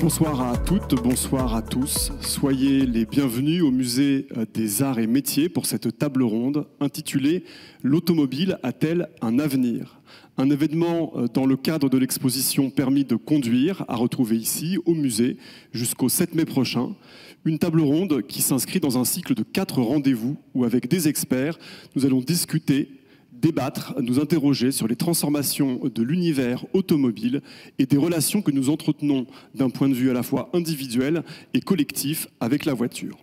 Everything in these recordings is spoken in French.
Bonsoir à toutes, bonsoir à tous. Soyez les bienvenus au Musée des Arts et Métiers pour cette table ronde intitulée « L'automobile a-t-elle un avenir ?» Un événement dans le cadre de l'exposition Permis de conduire à retrouver ici au musée jusqu'au 7 mai prochain. Une table ronde qui s'inscrit dans un cycle de 4 rendez-vous où avec des experts, nous allons discuter, débattre, nous interroger sur les transformations de l'univers automobile et des relations que nous entretenons d'un point de vue à la fois individuel et collectif avec la voiture.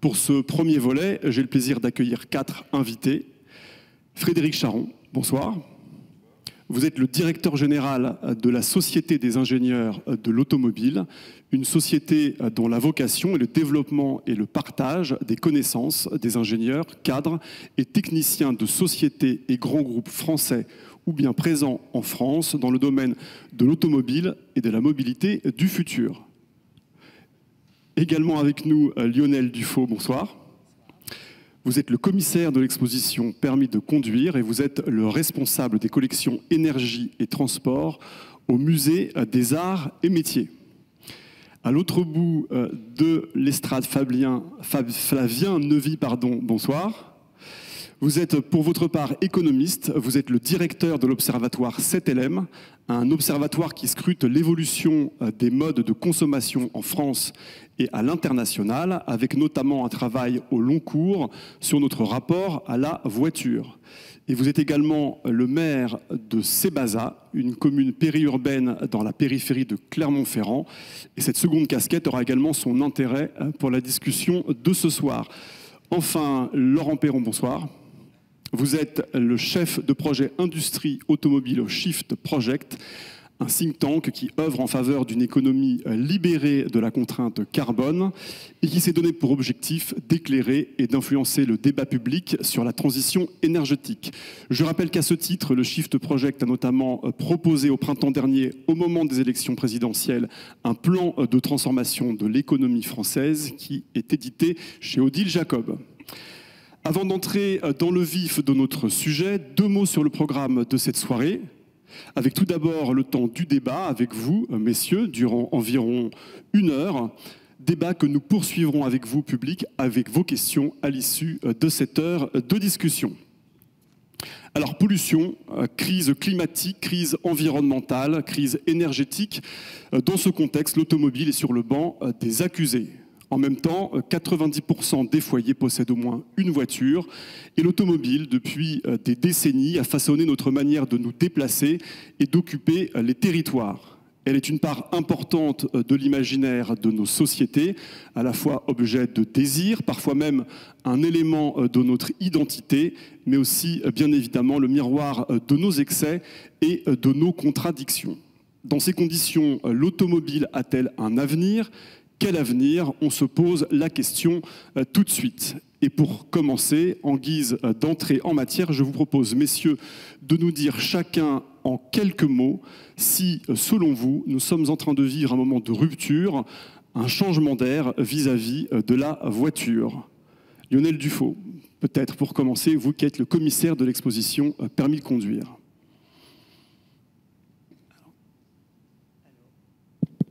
Pour ce premier volet, j'ai le plaisir d'accueillir 4 invités. Frédéric Charon, bonsoir. Vous êtes le directeur général de la Société des ingénieurs de l'automobile, une société dont la vocation est le développement et le partage des connaissances des ingénieurs, cadres et techniciens de sociétés et grands groupes français ou bien présents en France dans le domaine de l'automobile et de la mobilité du futur. Également avec nous, Lionel Dufaux, bonsoir. Vous êtes le commissaire de l'exposition Permis de conduire et vous êtes le responsable des collections énergie et transport au Musée des Arts et Métiers. À l'autre bout de l'estrade, Flavien Neuvy, bonsoir. Vous êtes pour votre part économiste, vous êtes le directeur de l'observatoire 7LM, un observatoire qui scrute l'évolution des modes de consommation en France et à l'international, avec notamment un travail au long cours sur notre rapport à la voiture. Et vous êtes également le maire de Sébaza, une commune périurbaine dans la périphérie de Clermont-Ferrand. Et cette seconde casquette aura également son intérêt pour la discussion de ce soir. Enfin, Laurent Perron, bonsoir. Vous êtes le chef de projet industrie automobile au Shift Project, un think tank qui œuvre en faveur d'une économie libérée de la contrainte carbone et qui s'est donné pour objectif d'éclairer et d'influencer le débat public sur la transition énergétique. Je rappelle qu'à ce titre, le Shift Project a notamment proposé au printemps dernier, au moment des élections présidentielles, un plan de transformation de l'économie française qui est édité chez Odile Jacob. Avant d'entrer dans le vif de notre sujet, 2 mots sur le programme de cette soirée, avec tout d'abord le temps du débat avec vous, messieurs, durant environ 1 heure. Débat que nous poursuivrons avec vous, public, avec vos questions à l'issue de cette heure de discussion. Alors, pollution, crise climatique, crise environnementale, crise énergétique. Dans ce contexte, l'automobile est sur le banc des accusés. En même temps, 90% des foyers possèdent au moins une voiture et l'automobile, depuis des décennies, a façonné notre manière de nous déplacer et d'occuper les territoires. Elle est une part importante de l'imaginaire de nos sociétés, à la fois objet de désir, parfois même un élément de notre identité, mais aussi, bien évidemment, le miroir de nos excès et de nos contradictions. Dans ces conditions, l'automobile a-t-elle un avenir ? Quel avenir? On se pose la question tout de suite. Et pour commencer, en guise d'entrée en matière, je vous propose, messieurs, de nous dire chacun en quelques mots si, selon vous, nous sommes en train de vivre un moment de rupture, un changement d'air vis-à-vis de la voiture. Lionel Dufaux, peut-être pour commencer, vous qui êtes le commissaire de l'exposition Permis de conduire.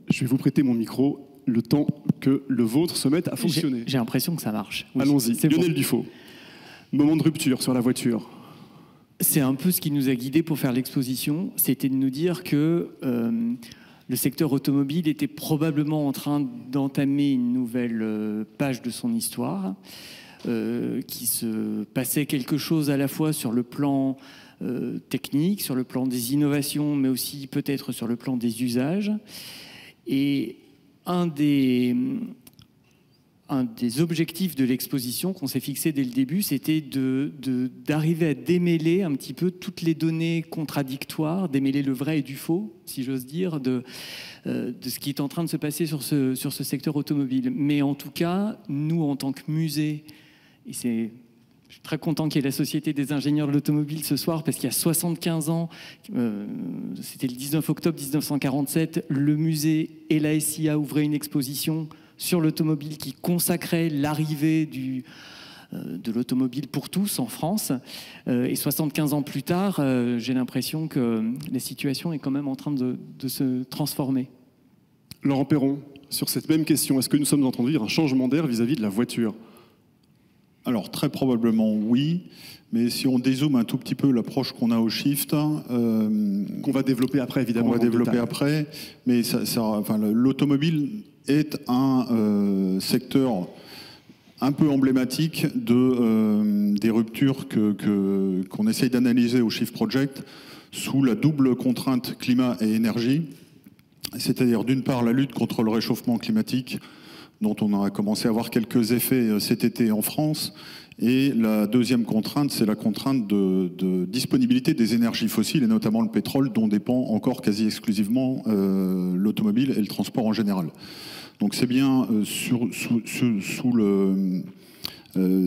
Je vais vous prêter mon micro le temps que le vôtre se mette à fonctionner. J'ai l'impression que ça marche. Oui, allons-y, Lionel bon. Dufaux. Moment de rupture sur la voiture. C'est un peu ce qui nous a guidés pour faire l'exposition, c'était de nous dire que le secteur automobile était probablement en train d'entamer une nouvelle page de son histoire, qui se passait quelque chose à la fois sur le plan technique, sur le plan des innovations, mais aussi peut-être sur le plan des usages. Et un des objectifs de l'exposition qu'on s'est fixé dès le début, c'était d'arriver à démêler un petit peu toutes les données contradictoires, démêler le vrai et du faux, si j'ose dire, de ce qui est en train de se passer sur ce secteur automobile. Mais en tout cas, nous, en tant que musée, et je suis très content qu'il y ait la Société des ingénieurs de l'automobile ce soir, parce qu'il y a 75 ans, c'était le 19 octobre 1947, le musée et la SIA ouvraient une exposition sur l'automobile qui consacrait l'arrivée de l'automobile pour tous en France. Et 75 ans plus tard, j'ai l'impression que la situation est quand même en train de se transformer. Laurent Perron, sur cette même question, est-ce que nous sommes en train de vivre un changement d'air vis-à-vis de la voiture? Alors très probablement oui, mais si on dézoome un tout petit peu l'approche qu'on a au Shift, qu'on va développer après évidemment. On va développer après, mais enfin, l'automobile est un secteur un peu emblématique des ruptures qu'on essaye d'analyser au Shift Project sous la double contrainte climat et énergie, c'est-à-dire d'une part la lutte contre le réchauffement climatique, dont on a commencé à avoir quelques effets cet été en France, et la deuxième contrainte, c'est la contrainte de disponibilité des énergies fossiles, et notamment le pétrole, dont dépend encore quasi exclusivement l'automobile et le transport en général. Donc c'est bien sous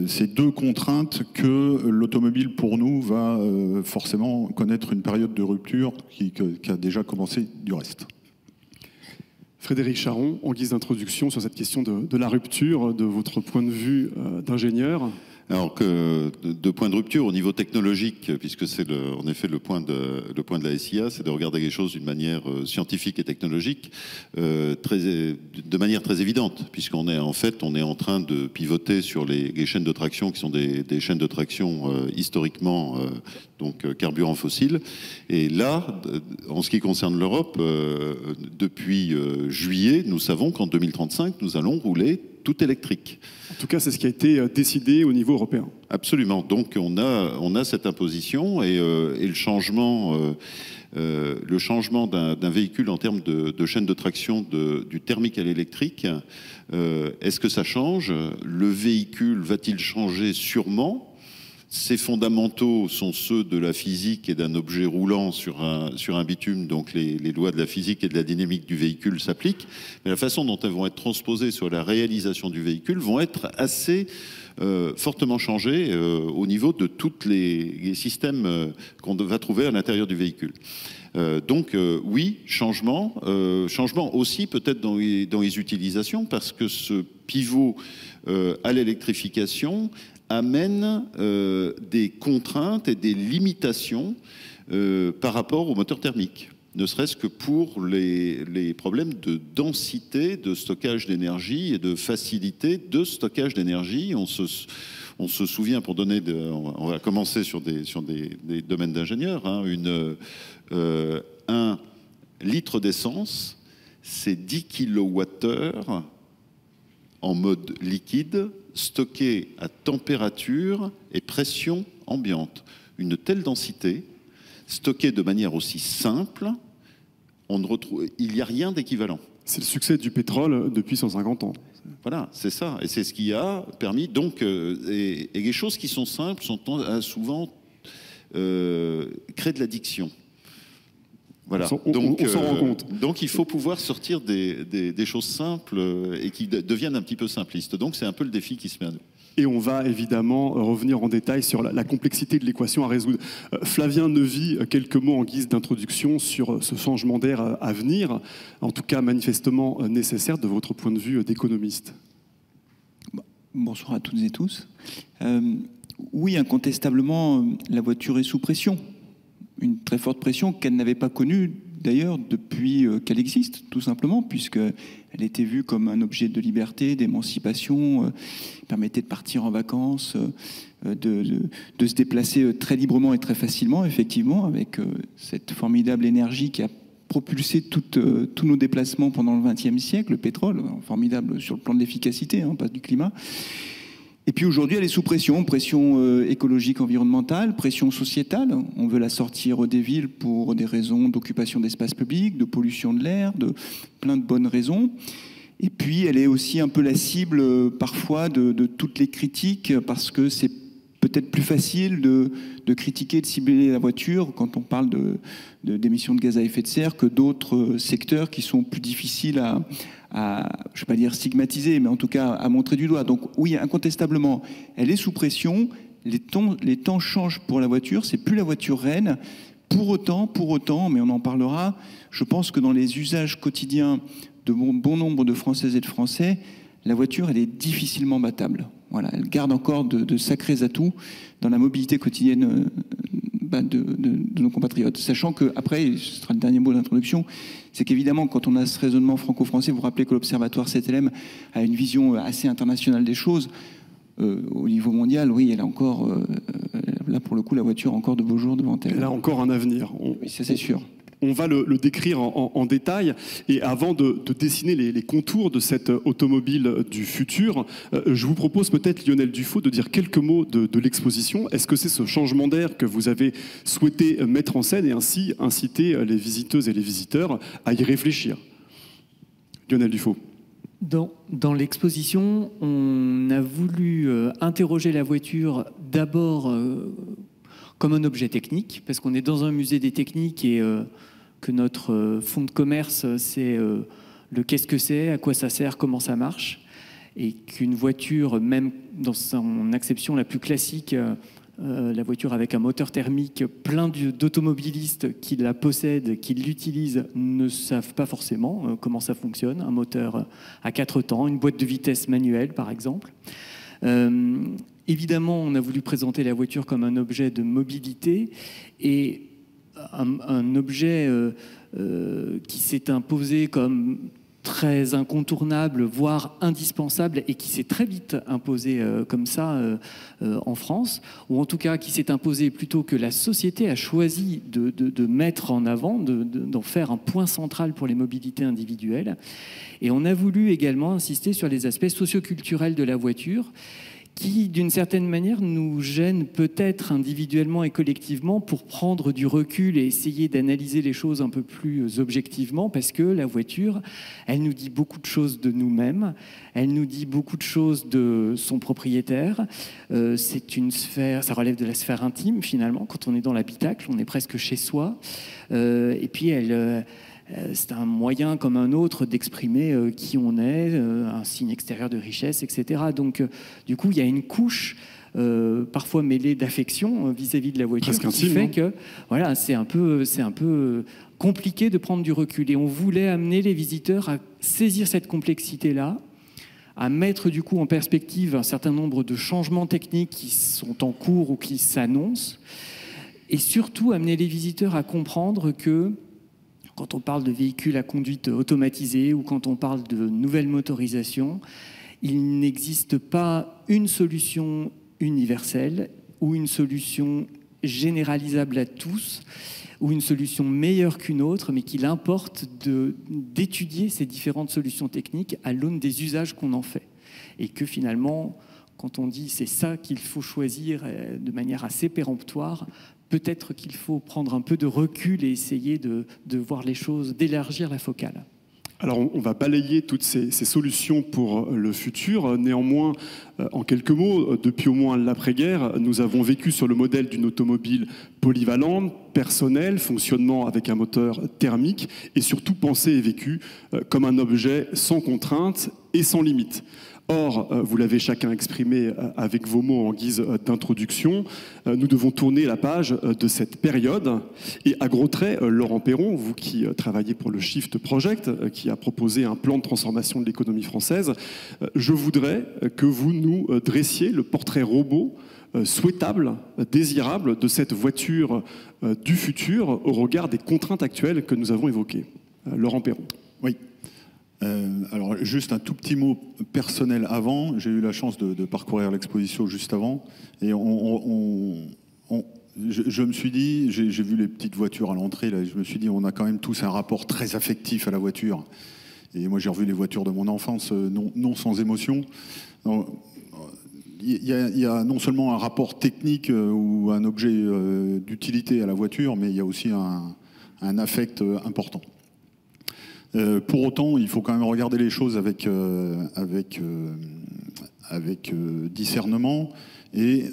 ces deux contraintes que l'automobile, pour nous, va forcément connaître une période de rupture qui a déjà commencé du reste. Frédéric Charon, en guise d'introduction sur cette question de la rupture, de votre point de vue d'ingénieur. Alors que de point de rupture au niveau technologique, puisque c'est en effet le point de la SIA, c'est de regarder les choses d'une manière scientifique et technologique, de manière très évidente, puisqu'on est en train de pivoter sur les chaînes de traction qui sont des chaînes de traction historiquement donc carburant fossile. Et là, en ce qui concerne l'Europe, depuis juillet, nous savons qu'en 2035, nous allons rouler tout électrique. En tout cas, c'est ce qui a été décidé au niveau européen. Absolument. Donc, on a cette imposition et le changement d'un véhicule en termes de chaîne de traction du thermique à l'électrique, est-ce que ça change? Le véhicule va-t-il changer? Sûrement. Ces fondamentaux sont ceux de la physique et d'un objet roulant sur un bitume, donc les lois de la physique et de la dynamique du véhicule s'appliquent, mais la façon dont elles vont être transposées sur la réalisation du véhicule vont être assez fortement changées au niveau de tous les systèmes qu'on va trouver à l'intérieur du véhicule. Donc oui, changement aussi peut-être dans les utilisations, parce que ce pivot à l'électrification amène des contraintes et des limitations par rapport au moteur thermique, ne serait-ce que pour les problèmes de densité de stockage d'énergie et de facilité de stockage d'énergie. On se souvient, on va commencer sur des domaines d'ingénieurs, hein, 1 litre d'essence, c'est 10 kWh en mode liquide, stocké à température et pression ambiante. Une telle densité, stockée de manière aussi simple, il n'y a rien d'équivalent. C'est le succès du pétrole depuis 150 ans. Voilà, c'est ça. Et c'est ce qui a permis, donc, et les choses qui sont simples souvent créent de l'addiction. Voilà. On s'en rend compte. Donc il faut pouvoir sortir des choses simples et qui deviennent un petit peu simplistes. Donc c'est un peu le défi qui se met à nous. Et on va évidemment revenir en détail sur la complexité de l'équation à résoudre. Flavien Neuvy, quelques mots en guise d'introduction sur ce changement d'air à venir, en tout cas manifestement nécessaire de votre point de vue d'économiste. Bonsoir à toutes et tous. Oui, incontestablement, la voiture est sous pression. Une très forte pression qu'elle n'avait pas connue d'ailleurs depuis qu'elle existe, tout simplement, puisqu'elle était vue comme un objet de liberté, d'émancipation, permettait de partir en vacances, de se déplacer très librement et très facilement, effectivement, avec cette formidable énergie qui a propulsé tous nos déplacements pendant le XXe siècle, le pétrole, formidable sur le plan de l'efficacité, hein, pas du climat. Et puis aujourd'hui, elle est sous pression, pression écologique, environnementale, pression sociétale. On veut la sortir des villes pour des raisons d'occupation d'espace public, de pollution de l'air, de plein de bonnes raisons. Et puis, elle est aussi un peu la cible parfois de toutes les critiques, parce que c'est peut-être plus facile de critiquer, de cibler la voiture quand on parle d'émissions de gaz à effet de serre que d'autres secteurs qui sont plus difficiles à je ne vais pas dire stigmatiser, mais en tout cas à montrer du doigt. Donc oui, incontestablement, elle est sous pression. Les temps changent pour la voiture. C'est plus la voiture reine. Pour autant, mais on en parlera, je pense que dans les usages quotidiens de bon nombre de Françaises et de Français, la voiture, elle est difficilement battable. Voilà, elle garde encore de sacrés atouts dans la mobilité quotidienne de nos compatriotes. Sachant que, après, ce sera le dernier mot d'introduction, C'est qu'évidemment, quand on a ce raisonnement franco-français, vous vous rappelez que l'Observatoire CTLM a une vision assez internationale des choses. Au niveau mondial, oui, elle a encore, là pour le coup, la voiture a encore de beaux jours devant elle. Elle a encore un avenir. Oui, ça c'est sûr. On va le décrire en détail. Et avant de dessiner les contours de cette automobile du futur, je vous propose peut-être, Lionel Dufaux, de dire quelques mots de l'exposition. Est-ce que c'est ce changement d'air que vous avez souhaité mettre en scène et ainsi inciter les visiteuses et les visiteurs à y réfléchir? Lionel Dufaux. Dans l'exposition, on a voulu interroger la voiture d'abord comme un objet technique, parce qu'on est dans un musée des techniques et que notre fonds de commerce, c'est le qu'est-ce que c'est, à quoi ça sert, comment ça marche, et qu'une voiture, même dans son acception la plus classique, la voiture avec un moteur thermique, plein d'automobilistes qui la possèdent, qui l'utilisent, ne savent pas forcément comment ça fonctionne. Un moteur à 4 temps, une boîte de vitesse manuelle, par exemple. Évidemment, on a voulu présenter la voiture comme un objet de mobilité et un objet qui s'est imposé comme très incontournable, voire indispensable, et qui s'est très vite imposé comme ça en France, ou en tout cas qui s'est imposé plutôt que la société a choisi de mettre en avant, d'en faire un point central pour les mobilités individuelles. Et on a voulu également insister sur les aspects socioculturels de la voiture, qui, d'une certaine manière, nous gêne peut-être individuellement et collectivement pour prendre du recul et essayer d'analyser les choses un peu plus objectivement, parce que la voiture, elle nous dit beaucoup de choses de nous-mêmes, elle nous dit beaucoup de choses de son propriétaire. C'est une sphère, ça relève de la sphère intime, finalement. Quand on est dans l'habitacle, on est presque chez soi. Et puis, c'est un moyen comme un autre d'exprimer qui on est, un signe extérieur de richesse, etc. Donc, du coup, il y a une couche parfois mêlée d'affection vis-à-vis de la voiture, presque qui intime, fait que voilà, c'est un peu compliqué de prendre du recul. Et on voulait amener les visiteurs à saisir cette complexité-là, à mettre du coup en perspective un certain nombre de changements techniques qui sont en cours ou qui s'annoncent, et surtout amener les visiteurs à comprendre que quand on parle de véhicules à conduite automatisée ou quand on parle de nouvelles motorisations, il n'existe pas une solution universelle ou une solution généralisable à tous ou une solution meilleure qu'une autre, mais qu'il importe d'étudier ces différentes solutions techniques à l'aune des usages qu'on en fait. Et que finalement, quand on dit c'est ça qu'il faut choisir de manière assez péremptoire, peut-être qu'il faut prendre un peu de recul et essayer de voir les choses, d'élargir la focale. Alors on va balayer toutes ces solutions pour le futur. Néanmoins, en quelques mots, depuis au moins l'après-guerre, nous avons vécu sur le modèle d'une automobile polyvalente, personnelle, fonctionnement avec un moteur thermique et surtout pensée et vécue comme un objet sans contrainte et sans limite. Or, vous l'avez chacun exprimé avec vos mots en guise d'introduction, nous devons tourner la page de cette période. Et à gros traits, Laurent Perron, vous qui travaillez pour le Shift Project, qui a proposé un plan de transformation de l'économie française, je voudrais que vous nous dressiez le portrait robot souhaitable, désirable de cette voiture du futur au regard des contraintes actuelles que nous avons évoquées. Laurent Perron. Oui. Alors juste un tout petit mot personnel avant, j'ai eu la chance de parcourir l'exposition juste avant et je me suis dit, j'ai vu les petites voitures à l'entrée, là, je me suis dit on a quand même tous un rapport très affectif à la voiture et moi j'ai revu les voitures de mon enfance non sans émotion. Il y a non seulement un rapport technique ou un objet d'utilité à la voiture, mais il y a aussi un affect important. Pour autant, il faut quand même regarder les choses avec discernement et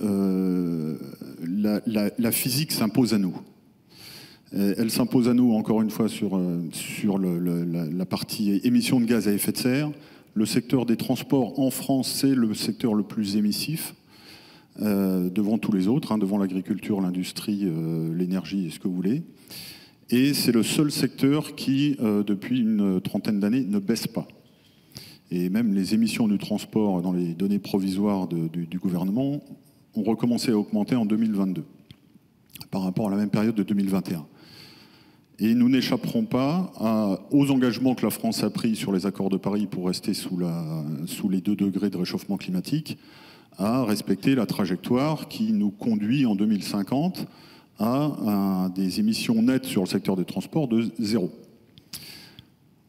la physique s'impose à nous. Elle s'impose à nous encore une fois sur la partie émissions de gaz à effet de serre. Le secteur des transports en France, c'est le secteur le plus émissif devant tous les autres, devant l'agriculture, l'industrie, l'énergie et ce que vous voulez. Et c'est le seul secteur qui, depuis une trentaine d'années, ne baisse pas. Et même les émissions du transport dans les données provisoires du gouvernement ont recommencé à augmenter en 2022 par rapport à la même période de 2021. Et nous n'échapperons pas aux engagements que la France a pris sur les accords de Paris pour rester sous les 2 degrés de réchauffement climatique, à respecter la trajectoire qui nous conduit en 2050 à des émissions nettes sur le secteur des transports de 0.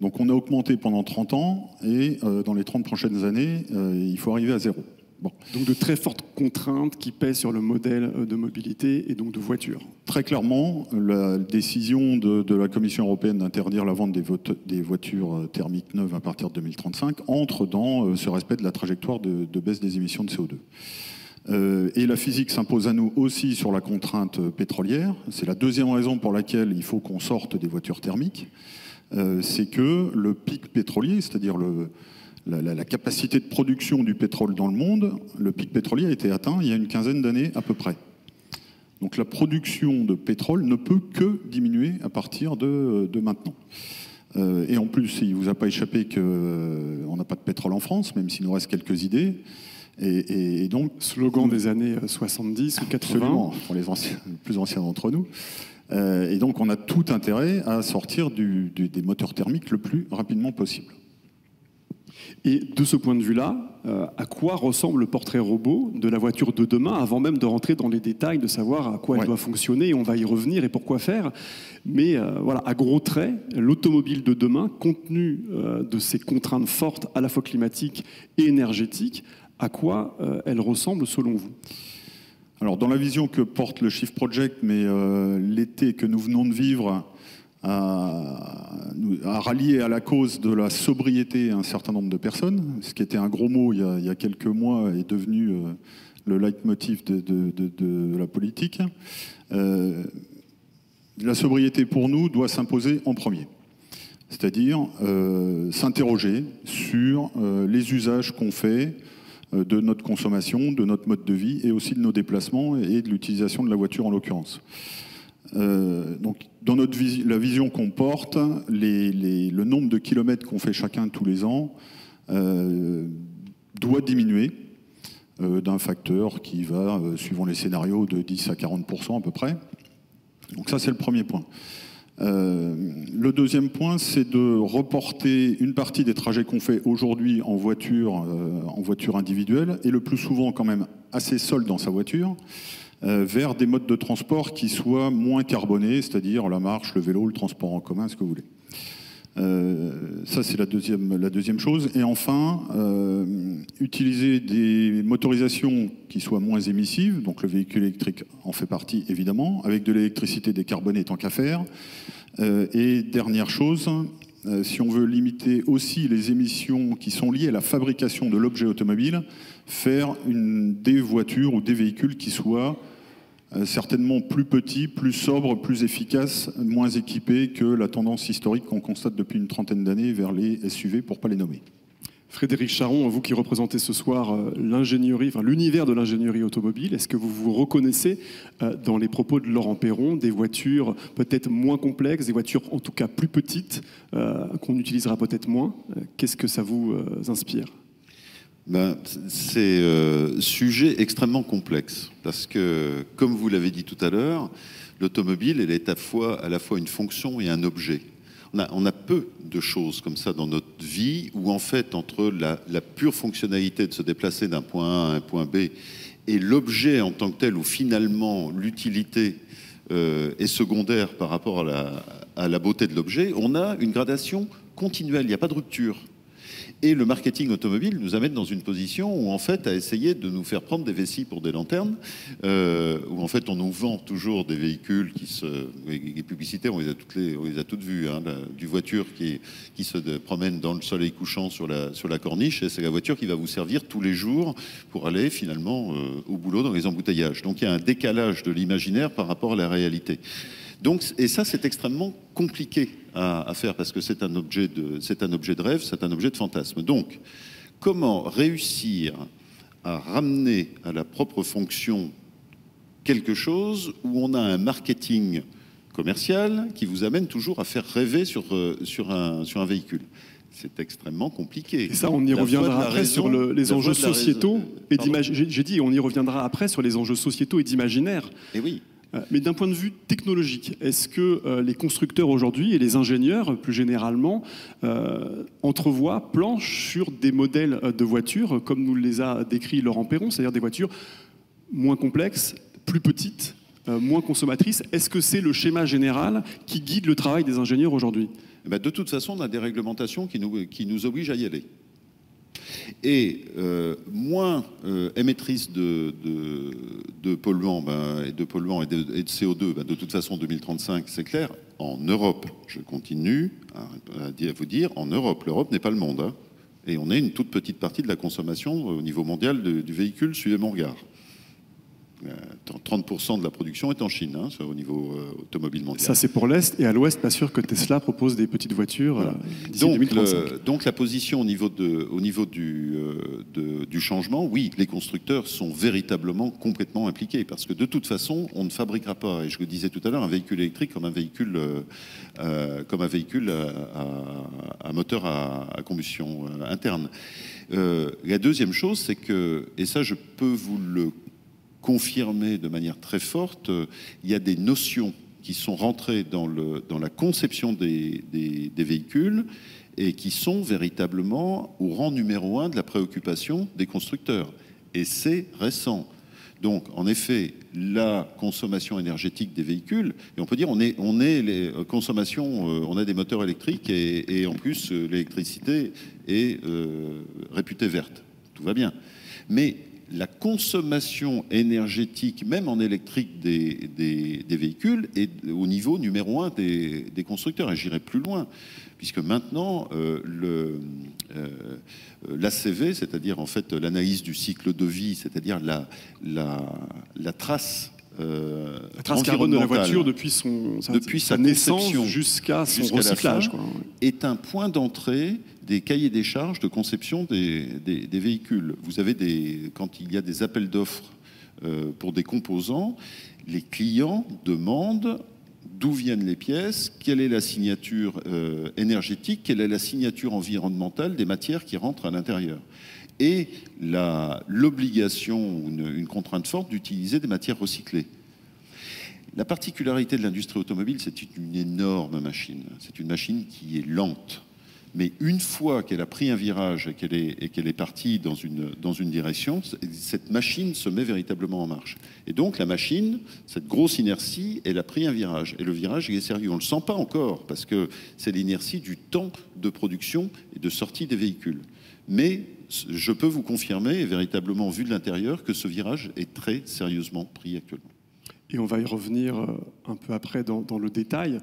Donc on a augmenté pendant 30 ans et dans les 30 prochaines années, il faut arriver à 0. Bon. Donc de très fortes contraintes qui pèsent sur le modèle de mobilité et donc de voitures. Très clairement, la décision de la Commission européenne d'interdire la vente des voitures thermiques neuves à partir de 2035 entre dans ce respect de la trajectoire de baisse des émissions de CO2. Et la physique s'impose à nous aussi sur la contrainte pétrolière. C'est la deuxième raison pour laquelle il faut qu'on sorte des voitures thermiques. C'est que le pic pétrolier, c'est-à-dire la capacité de production du pétrole dans le monde, le pic pétrolier a été atteint il y a une quinzaine d'années à peu près. Donc la production de pétrole ne peut que diminuer à partir de maintenant. Et en plus, il ne vous a pas échappé qu'on n'a pas de pétrole en France, même s'il nous reste quelques idées. Et donc, slogan des années 70 ou 80. Absolument, pour les plus anciens d'entre nous. Et donc on a tout intérêt à sortir des moteurs thermiques le plus rapidement possible. Et de ce point de vue-là, à quoi ressemble le portrait robot de la voiture de demain, avant même de rentrer dans les détails, de savoir à quoi elle doit fonctionner, et on va y revenir et pourquoi faire. Mais voilà, à gros traits, l'automobile de demain, compte tenu de ces contraintes fortes à la fois climatiques et énergétiques, à quoi elle ressemble selon vous ? Alors dans la vision que porte le Shift Project, mais l'été que nous venons de vivre a rallié à la cause de la sobriété un certain nombre de personnes, ce qui était un gros mot il y a quelques mois est devenu le leitmotiv de la politique. La sobriété pour nous doit s'imposer en premier, c'est-à-dire s'interroger sur les usages qu'on fait de notre consommation, de notre mode de vie et aussi de nos déplacements et de l'utilisation de la voiture en l'occurrence. Donc, dans la vision qu'on porte, le nombre de kilomètres qu'on fait chacun tous les ans doit diminuer d'un facteur qui va, suivant les scénarios, de 10 à 40% à peu près. Donc ça, c'est le premier point. Le deuxième point, c'est de reporter une partie des trajets qu'on fait aujourd'hui en voiture individuelle, et le plus souvent quand même assez seul dans sa voiture, vers des modes de transport qui soient moins carbonés, c'est-à-dire la marche, le vélo, le transport en commun, ce que vous voulez. Ça, c'est la deuxième chose. Et enfin, utiliser des motorisations qui soient moins émissives, donc le véhicule électrique en fait partie évidemment, avec de l'électricité décarbonée tant qu'à faire. Et dernière chose, si on veut limiter aussi les émissions qui sont liées à la fabrication de l'objet automobile, faire des voitures ou des véhicules qui soient certainement plus petits, plus sobres, plus efficaces, moins équipés que la tendance historique qu'on constate depuis une trentaine d'années vers les SUV, pour ne pas les nommer. Frédéric Charon, vous qui représentez ce soir l'ingénierie, enfin l'univers de l'ingénierie automobile, est-ce que vous vous reconnaissez dans les propos de Laurent Perron, des voitures peut-être moins complexes, des voitures en tout cas plus petites, qu'on utilisera peut-être moins? Qu'est-ce que ça vous inspire? C'est sujet extrêmement complexe, parce que, comme vous l'avez dit tout à l'heure, l'automobile, elle est à la fois une fonction et un objet. On a peu de choses comme ça dans notre vie où, en fait, entre la pure fonctionnalité de se déplacer d'un point A à un point B et l'objet en tant que tel, où finalement l'utilité est secondaire par rapport à la beauté de l'objet, on a une gradation continuelle, il n'y a pas de rupture. Et le marketing automobile nous amène dans une position où, en fait, à essayer de nous faire prendre des vessies pour des lanternes, où, en fait, on nous vend toujours des véhicules les publicités, on les a toutes vues, hein, du voiture qui se promène dans le soleil couchant sur la corniche, et c'est la voiture qui va vous servir tous les jours pour aller, finalement, au boulot dans les embouteillages. Donc, il y a un décalage de l'imaginaire par rapport à la réalité. Donc, et ça, c'est extrêmement compliqué à faire parce que c'est un objet de rêve, c'est un objet de fantasme. Donc, comment réussir à ramener à la propre fonction quelque chose où on a un marketing commercial qui vous amène toujours à faire rêver sur un véhicule? C'est extrêmement compliqué. Et ça, on y reviendra après sur les enjeux sociétaux et d'imaginaire. J'ai dit, on y reviendra après sur les enjeux sociétaux et d'imaginaire. Et oui. Mais d'un point de vue technologique, est-ce que les constructeurs aujourd'hui et les ingénieurs, plus généralement, entrevoient, planchent sur des modèles de voitures, comme nous les a décrits Laurent Perron, c'est-à-dire des voitures moins complexes, plus petites, moins consommatrices? Est-ce que c'est le schéma général qui guide le travail des ingénieurs aujourd'hui? De toute façon, on a des réglementations qui nous obligent à y aller. Et moins émettrices de polluants et de CO2, de toute façon 2035, c'est clair. En Europe, je continue à vous dire, en Europe, l'Europe n'est pas le monde. Et on est une toute petite partie de la consommation au niveau mondial du véhicule, suivez mon regard. 30% de la production est en Chine, au niveau automobile mondial. Ça, c'est pour l'Est. Et à l'Ouest, pas sûr que Tesla propose des petites voitures voilà. D'ici 2035. Donc la position au niveau du changement, oui, les constructeurs sont véritablement complètement impliqués. Parce que de toute façon, on ne fabriquera pas, et je le disais tout à l'heure, un véhicule électrique comme un véhicule à moteur à combustion interne. La deuxième chose, c'est que, et ça je peux vous le confirmer de manière très forte, il y a des notions qui sont rentrées dans la conception des véhicules et qui sont véritablement au rang numéro 1 de la préoccupation des constructeurs. Et c'est récent. Donc, en effet, la consommation énergétique des véhicules, et on peut dire on est les consommations, on a des moteurs électriques et en plus l'électricité est réputée verte. Tout va bien. Mais la consommation énergétique, même en électrique, des véhicules est au niveau numéro 1 des constructeurs. Et j'irai plus loin, puisque maintenant, l'ACV, c'est-à-dire en fait l'analyse du cycle de vie, c'est-à-dire la trace carbone de la voiture depuis sa naissance jusqu'à son recyclage, est un point d'entrée des cahiers des charges de conception des véhicules. Vous avez quand il y a des appels d'offres pour des composants, les clients demandent d'où viennent les pièces, quelle est la signature énergétique, quelle est la signature environnementale des matières qui rentrent à l'intérieur. Et l'obligation, une contrainte forte d'utiliser des matières recyclées. La particularité de l'industrie automobile, c'est une énorme machine. C'est une machine qui est lente. Mais une fois qu'elle a pris un virage et qu'elle est partie dans une direction, cette machine se met véritablement en marche. Et donc la machine, cette grosse inertie, elle a pris un virage. Et le virage, il est sérieux. On ne le sent pas encore, parce que c'est l'inertie du temps de production et de sortie des véhicules. Mais je peux vous confirmer, et véritablement vu de l'intérieur, que ce virage est très sérieusement pris actuellement. Et on va y revenir un peu après dans le détail,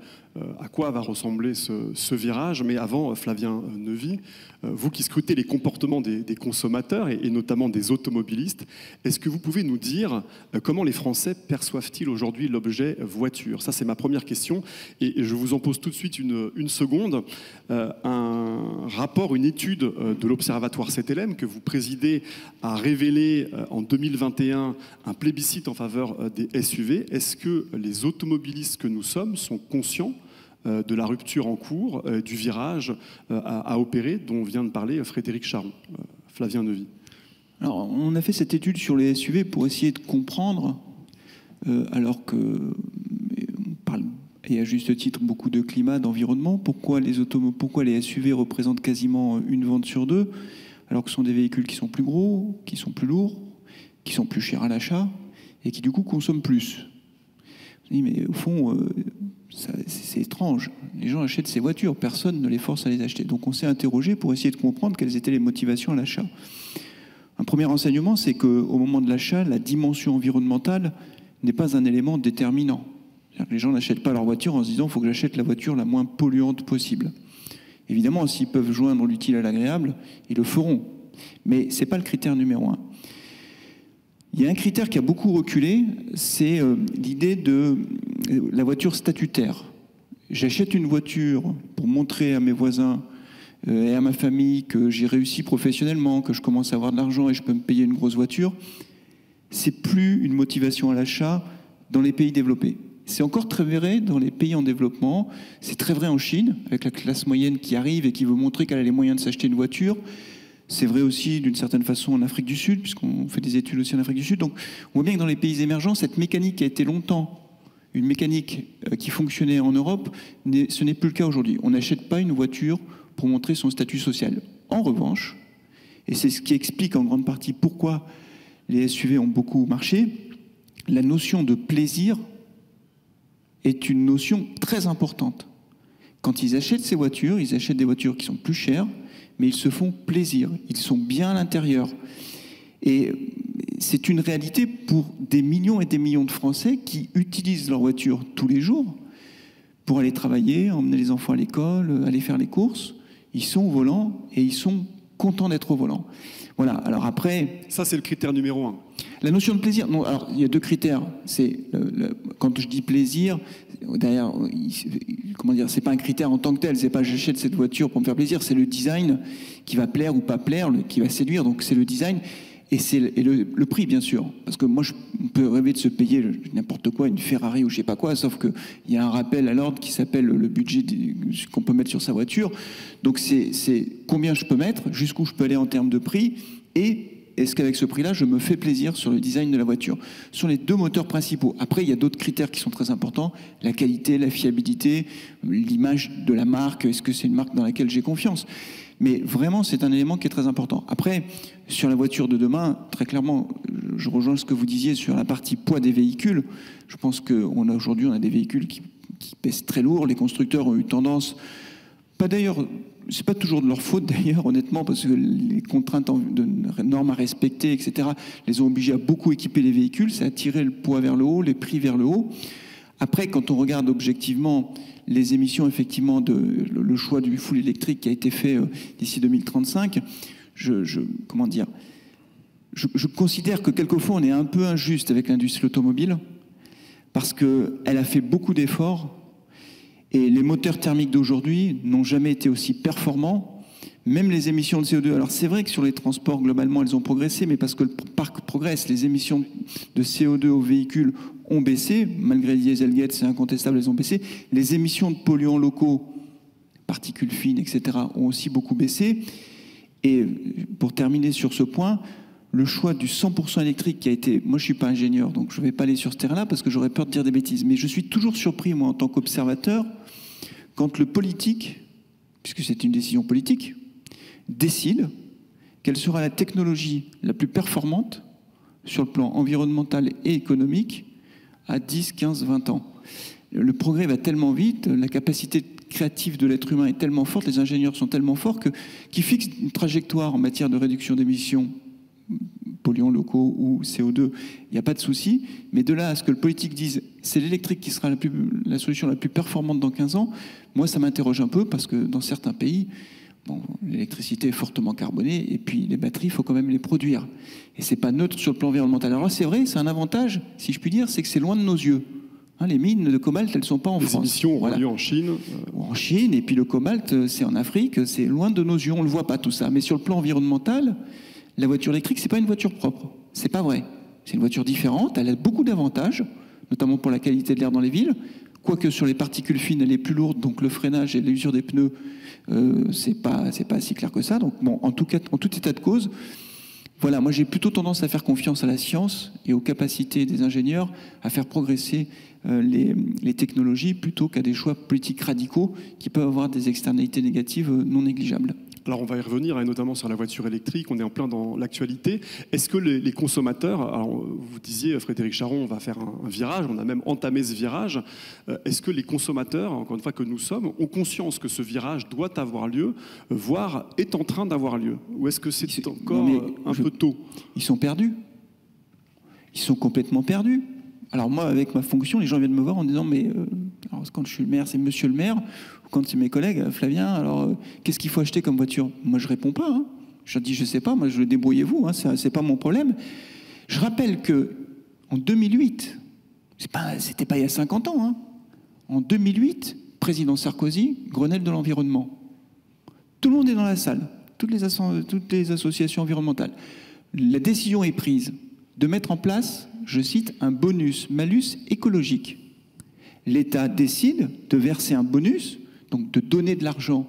à quoi va ressembler ce virage. Mais avant, Flavien Neuvy, vous qui scrutez les comportements des consommateurs et notamment des automobilistes, est-ce que vous pouvez nous dire comment les Français perçoivent-ils aujourd'hui l'objet voiture? Ça, c'est ma première question. Et je vous en pose tout de suite une seconde. Un rapport, une étude de l'Observatoire CTLM que vous présidez a révélé en 2021 un plébiscite en faveur des SUV. Est-ce que les automobilistes que nous sommes sont conscients de la rupture en cours, du virage à opérer dont vient de parler Frédéric Charon? Flavien Neuvy. Alors, on a fait cette étude sur les SUV pour essayer de comprendre, alors que on parle, et à juste titre, beaucoup de climat, d'environnement, pourquoi les SUV représentent quasiment une vente sur deux, alors que ce sont des véhicules qui sont plus gros, qui sont plus lourds, qui sont plus chers à l'achat, et qui du coup consomment plus. On dit, mais au fond, c'est étrange. Les gens achètent ces voitures, personne ne les force à les acheter. Donc on s'est interrogé pour essayer de comprendre quelles étaient les motivations à l'achat. Un premier renseignement, c'est qu'au moment de l'achat, la dimension environnementale n'est pas un élément déterminant. C'est-à-dire que les gens n'achètent pas leur voiture en se disant « il faut que j'achète la voiture la moins polluante possible ». Évidemment, s'ils peuvent joindre l'utile à l'agréable, ils le feront. Mais ce n'est pas le critère numéro 1. Il y a un critère qui a beaucoup reculé, c'est l'idée de la voiture statutaire. J'achète une voiture pour montrer à mes voisins et à ma famille que j'ai réussi professionnellement, que je commence à avoir de l'argent et je peux me payer une grosse voiture. C'est plus une motivation à l'achat dans les pays développés. C'est encore très vrai dans les pays en développement. C'est très vrai en Chine, avec la classe moyenne qui arrive et qui veut montrer qu'elle a les moyens de s'acheter une voiture. C'est vrai aussi d'une certaine façon en Afrique du Sud, puisqu'on fait des études aussi en Afrique du Sud. Donc on voit bien que dans les pays émergents, cette mécanique qui a été longtemps une mécanique qui fonctionnait en Europe, ce n'est plus le cas aujourd'hui. On n'achète pas une voiture pour montrer son statut social. En revanche, et c'est ce qui explique en grande partie pourquoi les SUV ont beaucoup marché, la notion de plaisir est une notion très importante. Quand ils achètent ces voitures, ils achètent des voitures qui sont plus chères, mais ils se font plaisir, ils sont bien à l'intérieur. Et c'est une réalité pour des millions et des millions de Français qui utilisent leur voiture tous les jours pour aller travailler, emmener les enfants à l'école, aller faire les courses. Ils sont au volant et ils sont contents d'être au volant. Voilà, alors après... Ça, c'est le critère numéro 1. La notion de plaisir, non, alors il y a 2 critères. C'est quand je dis plaisir, derrière, comment dire, c'est pas un critère en tant que tel. C'est pas j'achète cette voiture pour me faire plaisir. C'est le design qui va plaire ou pas plaire, qui va séduire. Donc c'est le design et c'est le prix, bien sûr. Parce que moi, on peut rêver de se payer n'importe quoi, une Ferrari ou je sais pas quoi, sauf que il y a un rappel à l'ordre qui s'appelle le budget qu'on peut mettre sur sa voiture. Donc c'est combien je peux mettre, jusqu'où je peux aller en termes de prix et est-ce qu'avec ce prix-là, je me fais plaisir sur le design de la voiture? Ce sont les 2 moteurs principaux. Après, il y a d'autres critères qui sont très importants. La qualité, la fiabilité, l'image de la marque. Est-ce que c'est une marque dans laquelle j'ai confiance? Mais vraiment, c'est un élément qui est très important. Après, sur la voiture de demain, très clairement, je rejoins ce que vous disiez sur la partie poids des véhicules. Je pense qu'aujourd'hui, on a des véhicules qui pèsent très lourd. Les constructeurs ont eu tendance, pas d'ailleurs... C'est pas toujours de leur faute d'ailleurs, honnêtement, parce que les contraintes de normes à respecter, etc., les ont obligés à beaucoup équiper les véhicules. Ça a tiré le poids vers le haut, les prix vers le haut. Après, quand on regarde objectivement les émissions, effectivement, le choix du full électrique qui a été fait d'ici 2035, je considère que quelquefois on est un peu injuste avec l'industrie automobile parce qu'elle a fait beaucoup d'efforts. Et les moteurs thermiques d'aujourd'hui n'ont jamais été aussi performants, même les émissions de CO2. Alors c'est vrai que sur les transports, globalement, elles ont progressé, mais parce que le parc progresse, les émissions de CO2 aux véhicules ont baissé, malgré le Dieselgate, c'est incontestable, elles ont baissé. Les émissions de polluants locaux, particules fines, etc., ont aussi beaucoup baissé. Et pour terminer sur ce point, le choix du 100% électrique qui a été... Moi, je ne suis pas ingénieur, donc je ne vais pas aller sur ce terrain-là parce que j'aurais peur de dire des bêtises. Mais je suis toujours surpris, moi, en tant qu'observateur, quand le politique, puisque c'est une décision politique, décide quelle sera la technologie la plus performante sur le plan environnemental et économique à 10, 15, 20 ans. Le progrès va tellement vite, la capacité créative de l'être humain est tellement forte, les ingénieurs sont tellement forts qu'ils fixent une trajectoire en matière de réduction d'émissions polluants locaux ou CO2, il n'y a pas de souci. Mais de là à ce que le politique dise c'est l'électrique qui sera la solution la plus performante dans 15 ans, moi ça m'interroge un peu parce que dans certains pays, l'électricité est fortement carbonée et puis les batteries, il faut quand même les produire. Et c'est pas neutre sur le plan environnemental. Alors là, c'est vrai, c'est un avantage, si je puis dire, c'est que c'est loin de nos yeux. Les mines de cobalt, elles ne sont pas en France. Les émissions ont lieu en Chine. Ou en Chine, et puis le cobalt, c'est en Afrique, c'est loin de nos yeux, on ne le voit pas tout ça. Mais sur le plan environnemental, la voiture électrique, c'est pas une voiture propre. C'est pas vrai. C'est une voiture différente, elle a beaucoup d'avantages, notamment pour la qualité de l'air dans les villes. Quoique sur les particules fines, elle est plus lourde, donc le freinage et l'usure des pneus, c'est pas si clair que ça. Donc bon, en tout état de cause, voilà, moi j'ai plutôt tendance à faire confiance à la science et aux capacités des ingénieurs à faire progresser les technologies plutôt qu'à des choix politiques radicaux qui peuvent avoir des externalités négatives non négligeables. Alors on va y revenir, et notamment sur la voiture électrique, on est en plein dans l'actualité. Est-ce que les consommateurs, alors vous disiez Frédéric Charron, on va faire un virage, on a même entamé ce virage, est-ce que les consommateurs, encore une fois que nous sommes, ont conscience que ce virage doit avoir lieu, voire est en train d'avoir lieu? Ou est-ce que c'est encore un peu tôt? Ils sont perdus. Ils sont complètement perdus. Alors moi, avec ma fonction, les gens viennent me voir en disant mais alors, quand je suis le maire, c'est monsieur le maire, ou quand c'est mes collègues, Flavien, alors qu'est-ce qu'il faut acheter comme voiture? Moi, je réponds pas. Hein. Je dis je sais pas, moi, je débrouillez-vous, hein, c'est pas mon problème. Je rappelle que en 2008, c'était pas il y a 50 ans, hein, en 2008, président Sarkozy, Grenelle de l'environnement. Tout le monde est dans la salle, toutes les associations environnementales. La décision est prise de mettre en place, je cite, un bonus-malus écologique. L'État décide de verser un bonus, donc de donner de l'argent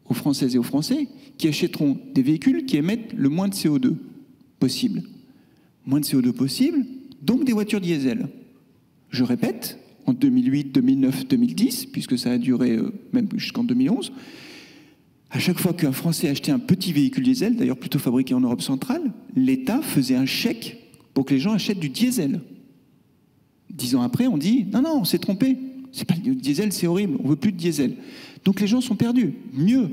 aux Françaises et aux Français qui achèteront des véhicules qui émettent le moins de CO2 possible. Moins de CO2 possible, donc des voitures diesel. Je répète, en 2008, 2009, 2010, puisque ça a duré même jusqu'en 2011. À chaque fois qu'un Français achetait un petit véhicule diesel, d'ailleurs plutôt fabriqué en Europe centrale, l'État faisait un chèque pour que les gens achètent du diesel. 10 ans après, on dit « Non, non, on s'est trompé. C'est pas le diesel, c'est horrible. On veut plus de diesel. » Donc les gens sont perdus. Mieux,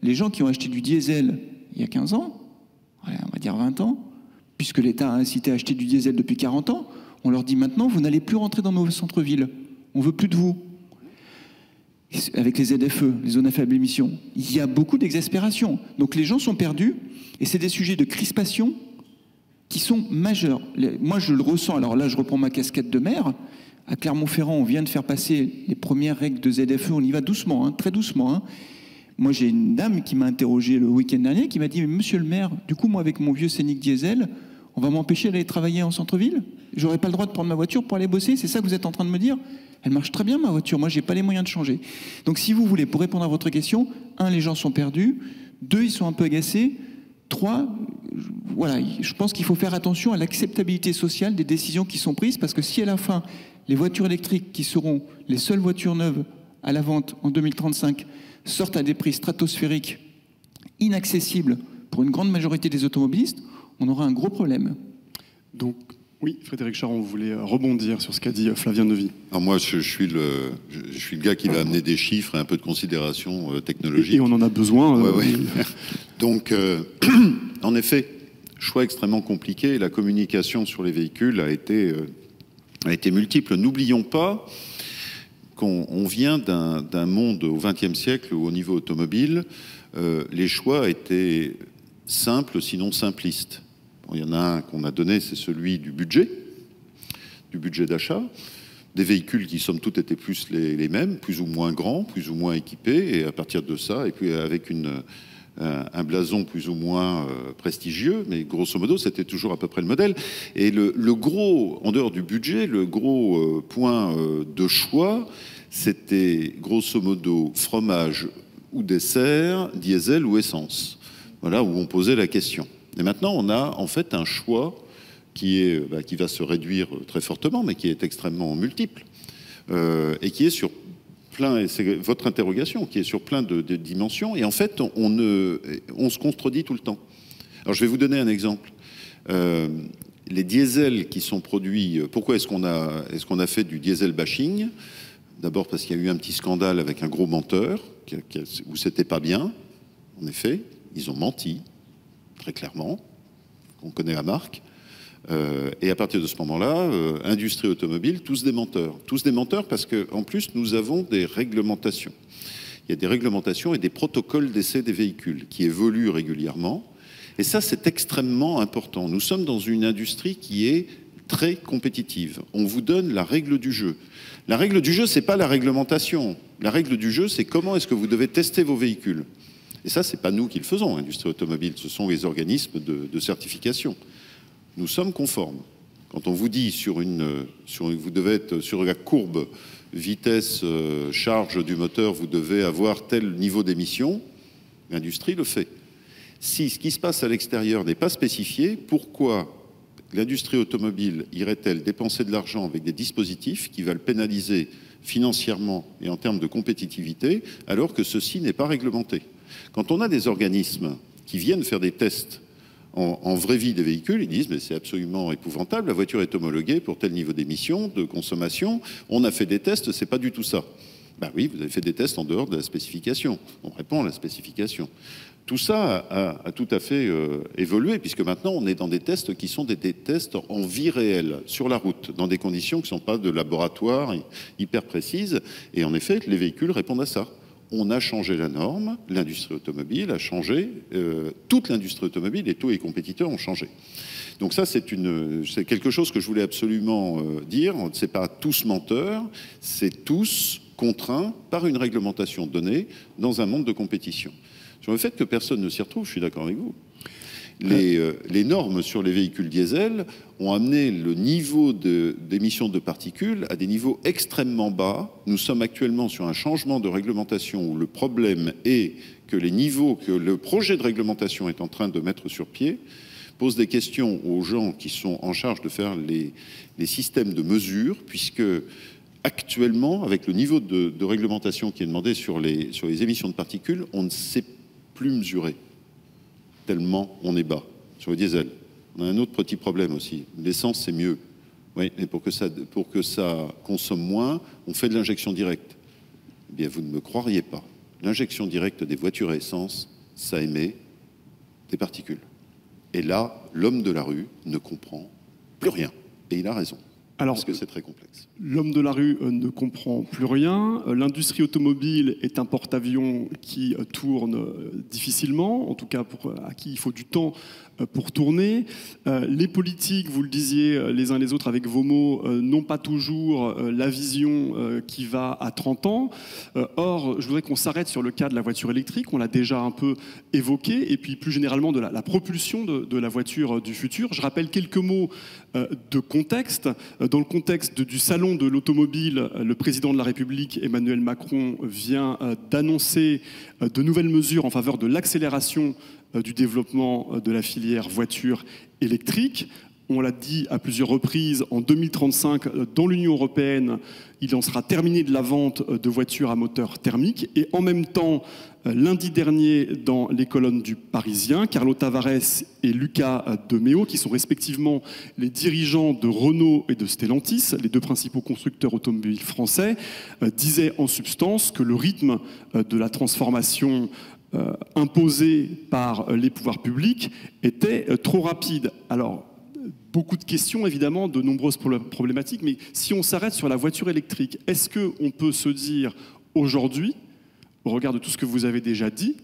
les gens qui ont acheté du diesel il y a 15 ans, on va dire 20 ans, puisque l'État a incité à acheter du diesel depuis 40 ans, on leur dit maintenant, vous n'allez plus rentrer dans nos centres-villes. On veut plus de vous. Avec les ZFE, les zones à faible émission, il y a beaucoup d'exaspération. Donc les gens sont perdus, et c'est des sujets de crispation qui sont majeurs. Moi, je le ressens. Alors là, je reprends ma casquette de maire. À Clermont-Ferrand, on vient de faire passer les premières règles de ZFE. On y va doucement, très doucement. Moi, j'ai une dame qui m'a interrogé le week-end dernier, qui m'a dit « Monsieur le maire, du coup, moi, avec mon vieux Scénic diesel, on va m'empêcher d'aller travailler en centre-ville? J'aurais pas le droit de prendre ma voiture pour aller bosser? C'est ça que vous êtes en train de me dire? Elle marche très bien, ma voiture. Moi, j'ai pas les moyens de changer. » Donc, si vous voulez, pour répondre à votre question, 1, les gens sont perdus. 2, ils sont un peu agacés. 3, voilà, je pense qu'il faut faire attention à l'acceptabilité sociale des décisions qui sont prises, parce que si à la fin, les voitures électriques qui seront les seules voitures neuves à la vente en 2035 sortent à des prix stratosphériques inaccessibles pour une grande majorité des automobilistes, on aura un gros problème. Donc, oui, Frédéric Charon, vous voulez rebondir sur ce qu'a dit Flavien Neuvy. Alors moi, je suis le gars qui va amener des chiffres et un peu de considération technologique. Et on en a besoin. Ouais. Donc, en effet, choix extrêmement compliqué. La communication sur les véhicules a été multiple. N'oublions pas qu'on vient d'un monde au XXe siècle où, au niveau automobile, les choix étaient simples, sinon simplistes. Bon, il y en a un qu'on a donné, c'est celui du budget d'achat, des véhicules qui, somme toute, étaient plus les mêmes, plus ou moins grands, plus ou moins équipés, et à partir de ça, et puis avec un blason plus ou moins prestigieux, mais grosso modo, c'était toujours à peu près le modèle. Et le gros, en dehors du budget, le gros point de choix, c'était grosso modo fromage ou dessert, diesel ou essence. Voilà où on posait la question. Et maintenant, on a en fait un choix qui va se réduire très fortement, mais qui est extrêmement multiple, et qui est sur plein, et c'est votre interrogation, qui est sur plein de dimensions, et en fait, on se contredit tout le temps. Alors, je vais vous donner un exemple. Les diesels qui sont produits, pourquoi est-ce qu'on a fait du diesel bashing? D'abord parce qu'il y a eu un petit scandale avec un gros menteur, où c'était pas bien. En effet, ils ont menti, très clairement. On connaît la marque. Et à partir de ce moment-là, industrie automobile, tous des menteurs parce qu'en plus, nous avons des réglementations. Il y a des réglementations et des protocoles d'essai des véhicules qui évoluent régulièrement. Et ça, c'est extrêmement important. Nous sommes dans une industrie qui est très compétitive. On vous donne la règle du jeu. La règle du jeu, c'est pas la réglementation. La règle du jeu, c'est comment est-ce que vous devez tester vos véhicules. Et ça, c'est pas nous qui le faisons, industrie automobile. Ce sont les organismes de certification. Nous sommes conformes. Quand on vous dit vous devez être sur la courbe vitesse charge du moteur, vous devez avoir tel niveau d'émission, l'industrie le fait. Si ce qui se passe à l'extérieur n'est pas spécifié, pourquoi l'industrie automobile irait-elle dépenser de l'argent avec des dispositifs qui va le pénaliser financièrement et en termes de compétitivité, alors que ceci n'est pas réglementé? Quand on a des organismes qui viennent faire des tests en vraie vie des véhicules, ils disent mais c'est absolument épouvantable, la voiture est homologuée pour tel niveau d'émission, de consommation, on a fait des tests, c'est pas du tout ça. Ben oui, vous avez fait des tests en dehors de la spécification. On répond à la spécification. Tout ça a tout à fait évolué, puisque maintenant on est dans des tests qui sont des tests en vie réelle, sur la route, dans des conditions qui ne sont pas de laboratoire hyper précises. Et en effet, les véhicules répondent à ça. On a changé la norme, l'industrie automobile a changé, toute l'industrie automobile et tous les compétiteurs ont changé. Donc ça, c'est quelque chose que je voulais absolument dire. C'est pas tous menteurs, c'est tous contraints par une réglementation donnée dans un monde de compétition. Sur le fait que personne ne s'y retrouve, je suis d'accord avec vous. Les normes sur les véhicules diesel ont amené le niveau d'émissions de particules à des niveaux extrêmement bas. Nous sommes actuellement sur un changement de réglementation où le problème est que les niveaux que le projet de réglementation est en train de mettre sur pied pose des questions aux gens qui sont en charge de faire les systèmes de mesure, puisque Actuellement, avec le niveau de réglementation qui est demandé sur les émissions de particules, on ne sait plus mesurer, tellement on est bas. Sur le diesel, on a un autre petit problème aussi. L'essence, c'est mieux. Oui, mais pour que ça consomme moins, on fait de l'injection directe. Eh bien, vous ne me croiriez pas. L'injection directe des voitures à essence, ça émet des particules. Et là, l'homme de la rue ne comprend plus rien. Et il a raison. Alors, parce que c'est très complexe. L'homme de la rue ne comprend plus rien. L'industrie automobile est un porte-avions qui tourne difficilement, en tout cas à qui il faut du temps pour tourner. Les politiques, vous le disiez les uns les autres avec vos mots, n'ont pas toujours la vision qui va à 30 ans. Or, je voudrais qu'on s'arrête sur le cas de la voiture électrique, on l'a déjà un peu évoqué, et puis plus généralement de la propulsion de la voiture du futur. Je rappelle quelques mots de contexte. Dans le contexte du salon de l'automobile, le président de la République, Emmanuel Macron, vient d'annoncer de nouvelles mesures en faveur de l'accélération du développement de la filière voiture électrique. On l'a dit à plusieurs reprises, en 2035, dans l'Union européenne, il en sera terminé de la vente de voitures à moteur thermique. Et en même temps, lundi dernier, dans les colonnes du Parisien, Carlo Tavares et Luca De Meo, qui sont respectivement les dirigeants de Renault et de Stellantis, les deux principaux constructeurs automobiles français, disaient en substance que le rythme de la transformation imposée par les pouvoirs publics était trop rapide. Alors, beaucoup de questions, évidemment, de nombreuses problématiques, mais si on s'arrête sur la voiture électrique, est-ce qu'on peut se dire aujourd'hui, au regard de tout ce que vous avez déjà dit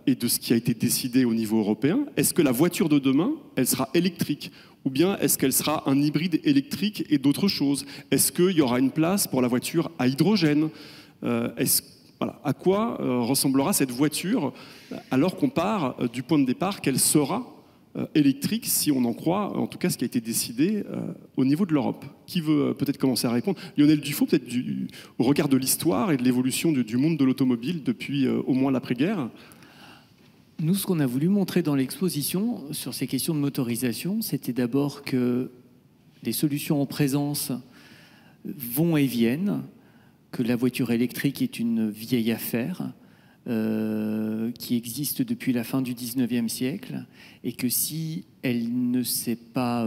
et de ce qui a été décidé au niveau européen, est-ce que la voiture de demain, elle sera électrique? Ou bien est-ce qu'elle sera un hybride électrique et d'autres choses? Est-ce qu'il y aura une place pour la voiture à hydrogène? Voilà. À quoi ressemblera cette voiture alors qu'on part du point de départ qu'elle sera électrique, si on en croit, en tout cas, ce qui a été décidé au niveau de l'Europe. Qui veut peut-être commencer à répondre? Lionel Dufault, peut-être au regard de l'histoire et de l'évolution du monde de l'automobile depuis au moins l'après-guerre. Nous, ce qu'on a voulu montrer dans l'exposition sur ces questions de motorisation, c'était d'abord que les solutions en présence vont et viennent, que la voiture électrique est une vieille affaire, qui existe depuis la fin du 19e siècle, et que si elle ne s'est pas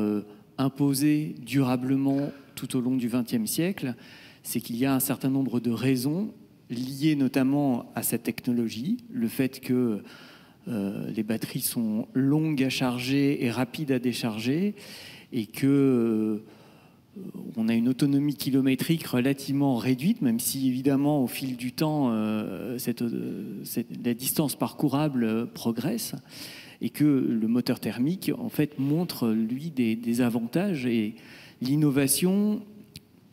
imposée durablement tout au long du 20e siècle, c'est qu'il y a un certain nombre de raisons liées notamment à cette technologie, le fait que les batteries sont longues à charger et rapides à décharger, et que on a une autonomie kilométrique relativement réduite, même si évidemment au fil du temps la distance parcourable progresse, et que le moteur thermique en fait montre lui des avantages, et l'innovation,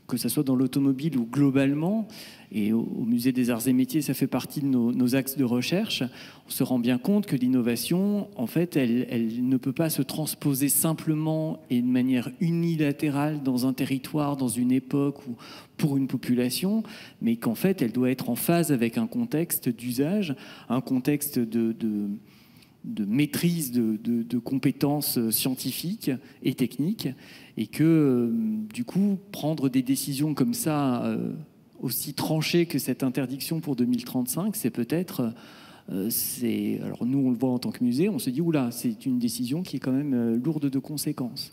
que ce soit dans l'automobile ou globalement, et au Musée des Arts et Métiers, ça fait partie de nos axes de recherche, on se rend bien compte que l'innovation, en fait, elle ne peut pas se transposer simplement et de manière unilatérale dans un territoire, dans une époque ou pour une population, mais qu'en fait, elle doit être en phase avec un contexte d'usage, un contexte de maîtrise de compétences scientifiques et techniques, et que, du coup, prendre des décisions comme ça, aussi tranchées que cette interdiction pour 2035, c'est peut-être... alors nous, on le voit en tant que musée, on se dit, oula, c'est une décision qui est quand même lourde de conséquences.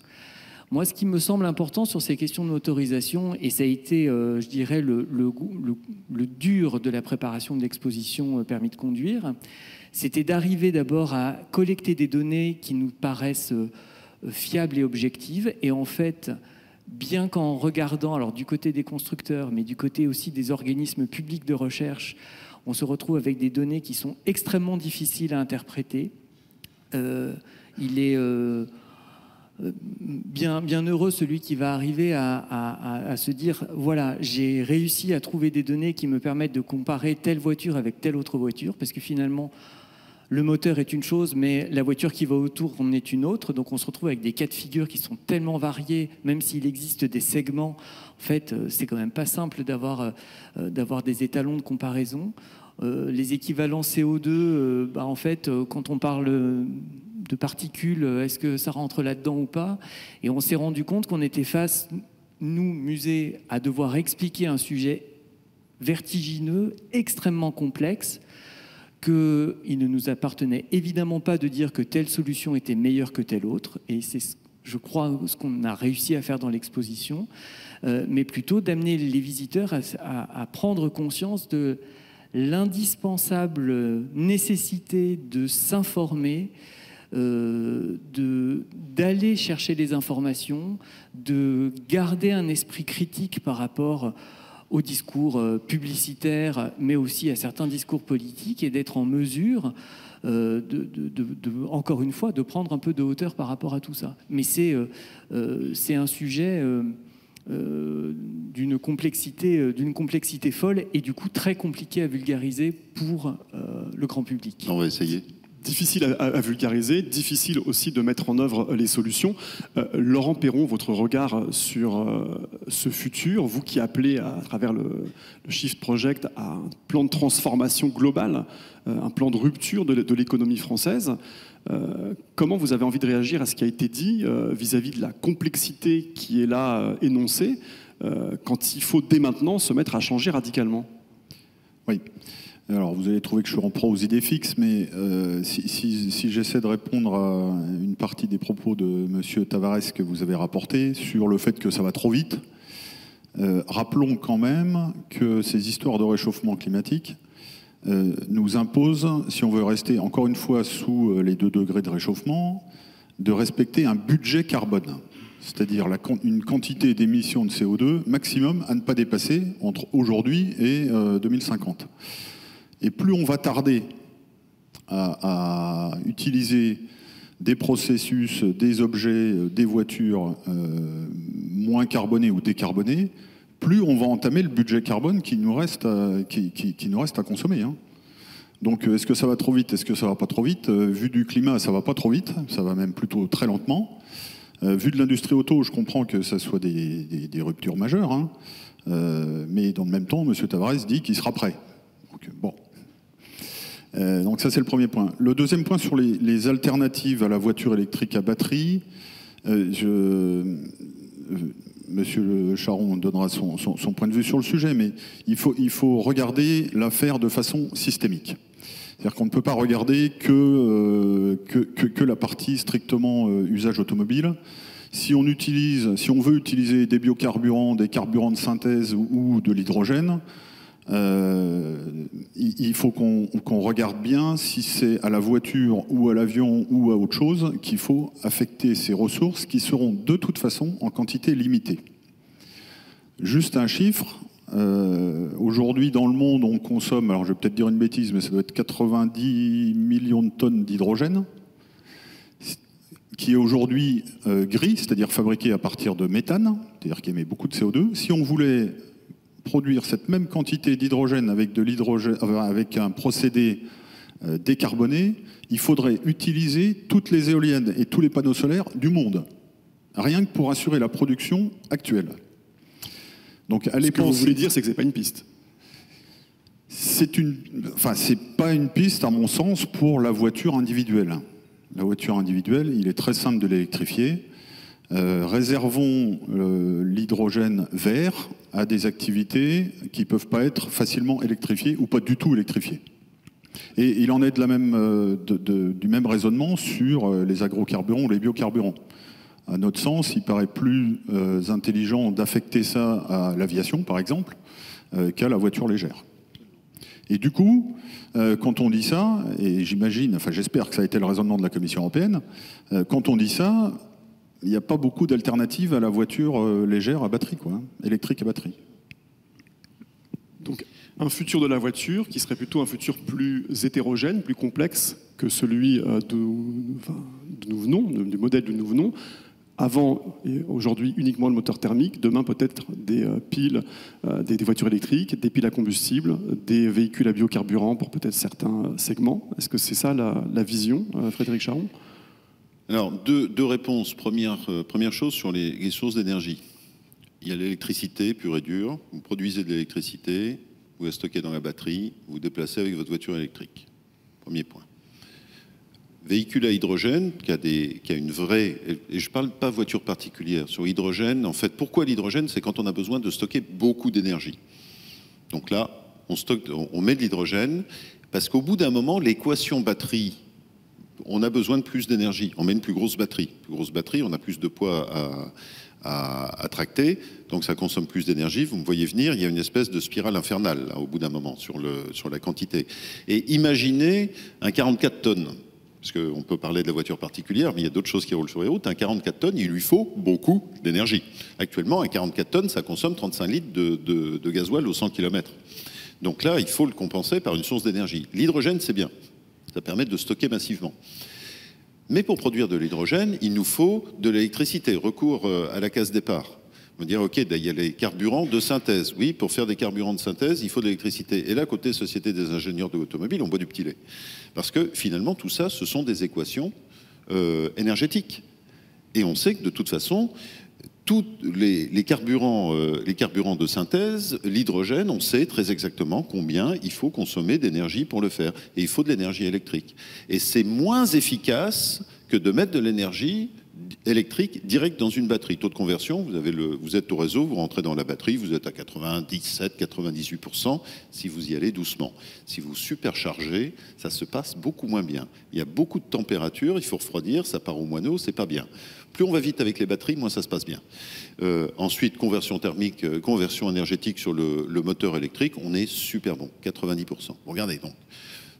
Moi, ce qui me semble important sur ces questions de motorisation, et ça a été, je dirais, le dur de la préparation de l'exposition permis de conduire, c'était d'arriver d'abord à collecter des données qui nous paraissent fiables et objectives. Et en fait, bien qu'en regardant, alors du côté des constructeurs, mais du côté aussi des organismes publics de recherche, on se retrouve avec des données qui sont extrêmement difficiles à interpréter. Il est bien heureux celui qui va arriver à se dire, voilà, j'ai réussi à trouver des données qui me permettent de comparer telle voiture avec telle autre voiture, parce que finalement, le moteur est une chose, mais la voiture qui va autour en est une autre. Donc on se retrouve avec des cas de figure qui sont tellement variés, même s'il existe des segments. En fait, c'est quand même pas simple d'avoir des étalons de comparaison. Les équivalents CO2, en fait, quand on parle de particules, est-ce que ça rentre là-dedans ou pas? Et on s'est rendu compte qu'on était face nous, musée, à devoir expliquer un sujet vertigineux, extrêmement complexe, qu'il ne nous appartenait évidemment pas de dire que telle solution était meilleure que telle autre, et c'est, je crois, ce qu'on a réussi à faire dans l'exposition, mais plutôt d'amener les visiteurs à prendre conscience de l'indispensable nécessité de s'informer, d'aller chercher les informations, de garder un esprit critique par rapport aux discours publicitaires, mais aussi à certains discours politiques, et d'être en mesure, encore une fois, de prendre un peu de hauteur par rapport à tout ça. Mais c'est un sujet d'une complexité folle, et du coup très compliqué à vulgariser pour le grand public. On va essayer. Difficile à vulgariser, difficile aussi de mettre en œuvre les solutions. Laurent Perron, votre regard sur ce futur, vous qui appelez à travers le Shift Project à un plan de transformation globale, un plan de rupture de l'économie française, comment vous avez envie de réagir à ce qui a été dit vis-à-vis de la complexité qui est là énoncée, quand il faut dès maintenant se mettre à changer radicalement? Oui. Alors, vous allez trouver que je suis en proie aux idées fixes, mais si j'essaie de répondre à une partie des propos de M. Tavares que vous avez rapporté sur le fait que ça va trop vite, rappelons quand même que ces histoires de réchauffement climatique nous imposent, si on veut rester encore une fois sous les 2 degrés de réchauffement, de respecter un budget carbone, c'est-à-dire une quantité d'émissions de CO2 maximum à ne pas dépasser entre aujourd'hui et 2050. Et plus on va tarder à utiliser des processus, des objets, des voitures moins carbonés ou décarbonés, plus on va entamer le budget carbone qui nous reste à consommer. Hein. Donc est-ce que ça va trop vite? Est-ce que ça va pas trop vite? Vu du climat, ça va pas trop vite, ça va même plutôt très lentement. Vu de l'industrie auto, je comprends que ça soit des ruptures majeures, hein. Mais dans le même temps, M. Tavares dit qu'il sera prêt. Donc, bon. Donc ça, c'est le premier point. Le deuxième point sur les alternatives à la voiture électrique à batterie, Monsieur Charon donnera son point de vue sur le sujet, mais il faut regarder l'affaire de façon systémique. C'est-à-dire qu'on ne peut pas regarder que la partie strictement usage automobile. Si on veut utiliser des biocarburants, des carburants de synthèse ou de l'hydrogène, il faut qu'on regarde bien si c'est à la voiture ou à l'avion ou à autre chose qu'il faut affecter ces ressources qui seront de toute façon en quantité limitée. Juste un chiffre, aujourd'hui dans le monde on consomme, alors je vais peut-être dire une bêtise, mais ça doit être 90 millions de tonnes d'hydrogène, qui est aujourd'hui gris, c'est-à-dire fabriqué à partir de méthane, c'est-à-dire qui émet beaucoup de CO2. Si on voulait produire cette même quantité d'hydrogène avec un procédé décarboné, il faudrait utiliser toutes les éoliennes et tous les panneaux solaires du monde, rien que pour assurer la production actuelle. Donc, ce que vous voulez dire, c'est que c'est pas une piste. C'est pas une piste, à mon sens, pour la voiture individuelle. La voiture individuelle, il est très simple de l'électrifier. Réservons l'hydrogène vert à des activités qui ne peuvent pas être facilement électrifiées ou pas du tout électrifiées. Et il en est du même raisonnement sur les agrocarburants ou les biocarburants. À notre sens, il paraît plus intelligent d'affecter ça à l'aviation, par exemple, qu'à la voiture légère. Et du coup, quand on dit ça, et j'espère que ça a été le raisonnement de la Commission européenne, quand on dit ça, il n'y a pas beaucoup d'alternatives à la voiture légère à batterie, électrique à batterie. Donc, un futur de la voiture qui serait plutôt un futur plus hétérogène, plus complexe que celui du modèle d'où nous venons. Avant et aujourd'hui uniquement le moteur thermique, demain peut-être des piles, des voitures électriques, des piles à combustible, des véhicules à biocarburant pour peut-être certains segments. Est-ce que c'est ça la vision, Frédéric Charon? Alors, deux réponses. Première chose sur les sources d'énergie. Il y a l'électricité pure et dure. Vous produisez de l'électricité, vous la stockez dans la batterie, vous vous déplacez avec votre voiture électrique. Premier point. véhicule à hydrogène qui a une vraie... Et je ne parle pas voiture particulière. Sur hydrogène, en fait, pourquoi l'hydrogène? C'est quand on a besoin de stocker beaucoup d'énergie. Donc là, on met de l'hydrogène parce qu'au bout d'un moment, l'équation batterie, on a besoin de plus d'énergie. On met une plus grosse batterie. Plus grosse batterie, on a plus de poids à tracter, donc ça consomme plus d'énergie. Vous me voyez venir, il y a une espèce de spirale infernale là, au bout d'un moment sur la quantité. Et imaginez un 44 tonnes, parce qu'on peut parler de la voiture particulière, mais il y a d'autres choses qui roulent sur les routes. Un 44 tonnes, il lui faut beaucoup d'énergie. Actuellement, un 44 tonnes, ça consomme 35 litres de gasoil au 100 km. Donc là, il faut le compenser par une source d'énergie. L'hydrogène, c'est bien. Ça permet de stocker massivement. Mais pour produire de l'hydrogène, il nous faut de l'électricité, recours à la case départ. On va dire, OK, il y a les carburants de synthèse. Oui, pour faire des carburants de synthèse, il faut de l'électricité. Et là, côté Société des ingénieurs de l'automobile, on boit du petit lait. Parce que finalement, tout ça, ce sont des équations énergétiques. Et on sait que de toute façon, tous les carburants de synthèse, l'hydrogène, on sait très exactement combien il faut consommer d'énergie pour le faire. Et il faut de l'énergie électrique. Et c'est moins efficace que de mettre de l'énergie électrique direct dans une batterie. Taux de conversion, vous êtes au réseau, vous rentrez dans la batterie, vous êtes à 97-98% si vous y allez doucement. Si vous superchargez, ça se passe beaucoup moins bien. Il y a beaucoup de température, il faut refroidir, ça part au moineau, c'est pas bien. Plus on va vite avec les batteries, moins ça se passe bien. Ensuite, conversion thermique, conversion énergétique sur le moteur électrique, on est super bon, 90%. Regardez donc.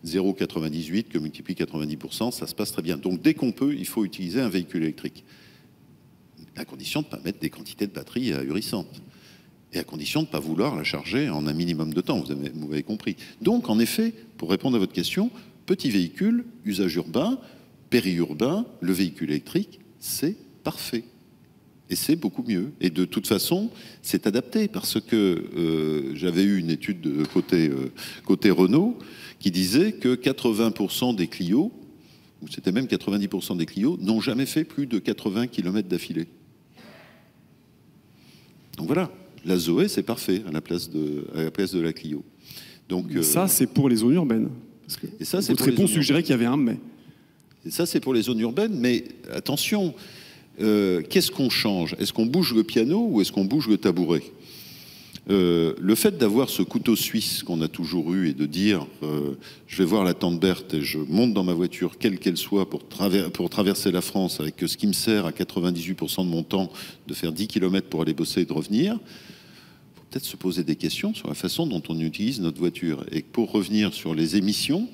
0,98 que multiplie 90%, ça se passe très bien. Donc dès qu'on peut, il faut utiliser un véhicule électrique. À condition de ne pas mettre des quantités de batterie ahurissantes. Et à condition de ne pas vouloir la charger en un minimum de temps, vous avez compris. Donc en effet, pour répondre à votre question, petit véhicule, usage urbain, périurbain, le véhicule électrique, c'est parfait. Et c'est beaucoup mieux. Et de toute façon, c'est adapté parce que j'avais eu une étude de côté Renault qui disait que 80% des Clio, ou c'était même 90% des Clio, n'ont jamais fait plus de 80 km d'affilée. Donc voilà, la Zoé, c'est parfait à la place de la Clio. Donc, ça, c'est pour les zones urbaines. Parce que et ça, c'est votre réponse suggérait qu'il y avait un mais. Et ça, c'est pour les zones urbaines, mais attention, qu'est-ce qu'on change? Est-ce qu'on bouge le piano ou est-ce qu'on bouge le tabouret? Le fait d'avoir ce couteau suisse qu'on a toujours eu et de dire je vais voir la tante Berthe et je monte dans ma voiture, quelle qu'elle soit, pour traverser la France avec ce qui me sert à 98% de mon temps de faire 10 km pour aller bosser et de revenir, il faut peut-être se poser des questions sur la façon dont on utilise notre voiture. Et pour revenir sur les émissions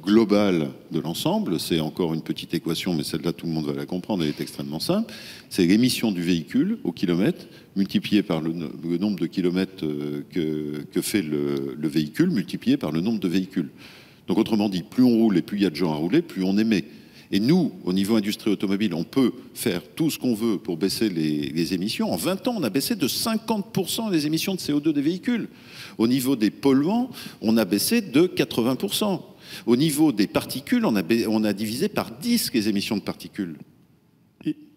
globales de l'ensemble, c'est encore une petite équation, mais celle-là, tout le monde va la comprendre, elle est extrêmement simple. C'est l'émission du véhicule au kilomètre, multiplié par le nombre de kilomètres que fait le véhicule, multiplié par le nombre de véhicules. Donc autrement dit, plus on roule et plus il y a de gens à rouler, plus on émet. Et nous, au niveau industrie automobile, on peut faire tout ce qu'on veut pour baisser les émissions. En 20 ans, on a baissé de 50% les émissions de CO2 des véhicules. Au niveau des polluants, on a baissé de 80%. Au niveau des particules, on a divisé par 10 les émissions de particules.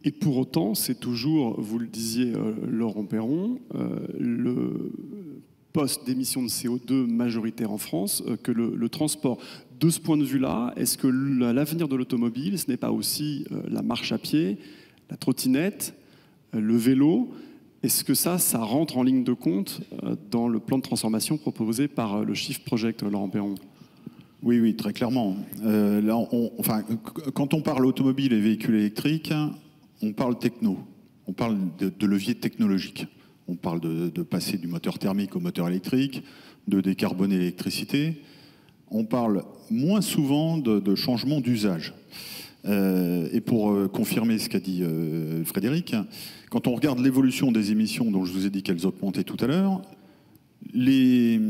Et pour autant, c'est toujours, vous le disiez, Laurent Perron, le poste d'émission de CO2 majoritaire en France que le transport. De ce point de vue-là, est-ce que l'avenir de l'automobile, ce n'est pas aussi la marche à pied, la trottinette, le vélo? Est-ce que ça rentre en ligne de compte dans le plan de transformation proposé par le Shift Project, Laurent Perron? Oui, très clairement. Là, quand on parle automobile et véhicules électriques, on parle techno, on parle de levier technologique. On parle de passer du moteur thermique au moteur électrique, de décarboner l'électricité. On parle moins souvent de changement d'usage. Et pour confirmer ce qu'a dit Frédéric, quand on regarde l'évolution des émissions dont je vous ai dit qu'elles augmentaient tout à l'heure, les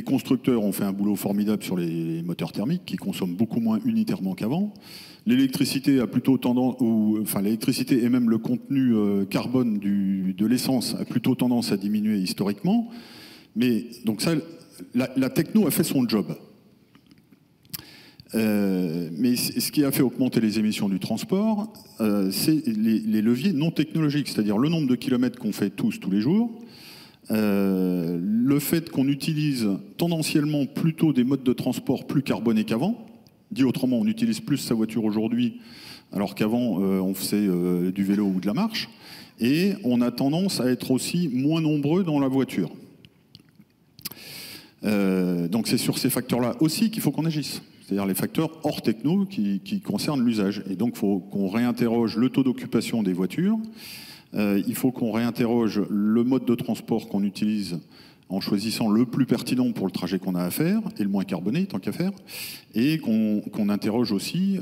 constructeurs ont fait un boulot formidable sur les moteurs thermiques qui consomment beaucoup moins unitairement qu'avant. L'électricité a plutôt tendance, l'électricité et même le contenu carbone de l'essence a plutôt tendance à diminuer historiquement. Mais donc ça, la techno a fait son job. Mais ce qui a fait augmenter les émissions du transport, c'est les leviers non technologiques, c'est-à-dire le nombre de kilomètres qu'on fait tous les jours, le fait qu'on utilise tendanciellement plutôt des modes de transport plus carbonés qu'avant, Dit autrement, on utilise plus sa voiture aujourd'hui, alors qu'avant, on faisait du vélo ou de la marche. Et on a tendance à être aussi moins nombreux dans la voiture. Donc c'est sur ces facteurs-là aussi qu'il faut qu'on agisse. C'est-à-dire les facteurs hors techno qui concernent l'usage. Et donc il faut qu'on réinterroge le taux d'occupation des voitures. Il faut qu'on réinterroge le mode de transport qu'on utilise en choisissant le plus pertinent pour le trajet qu'on a à faire, et le moins carboné, tant qu'à faire, et qu'on interroge aussi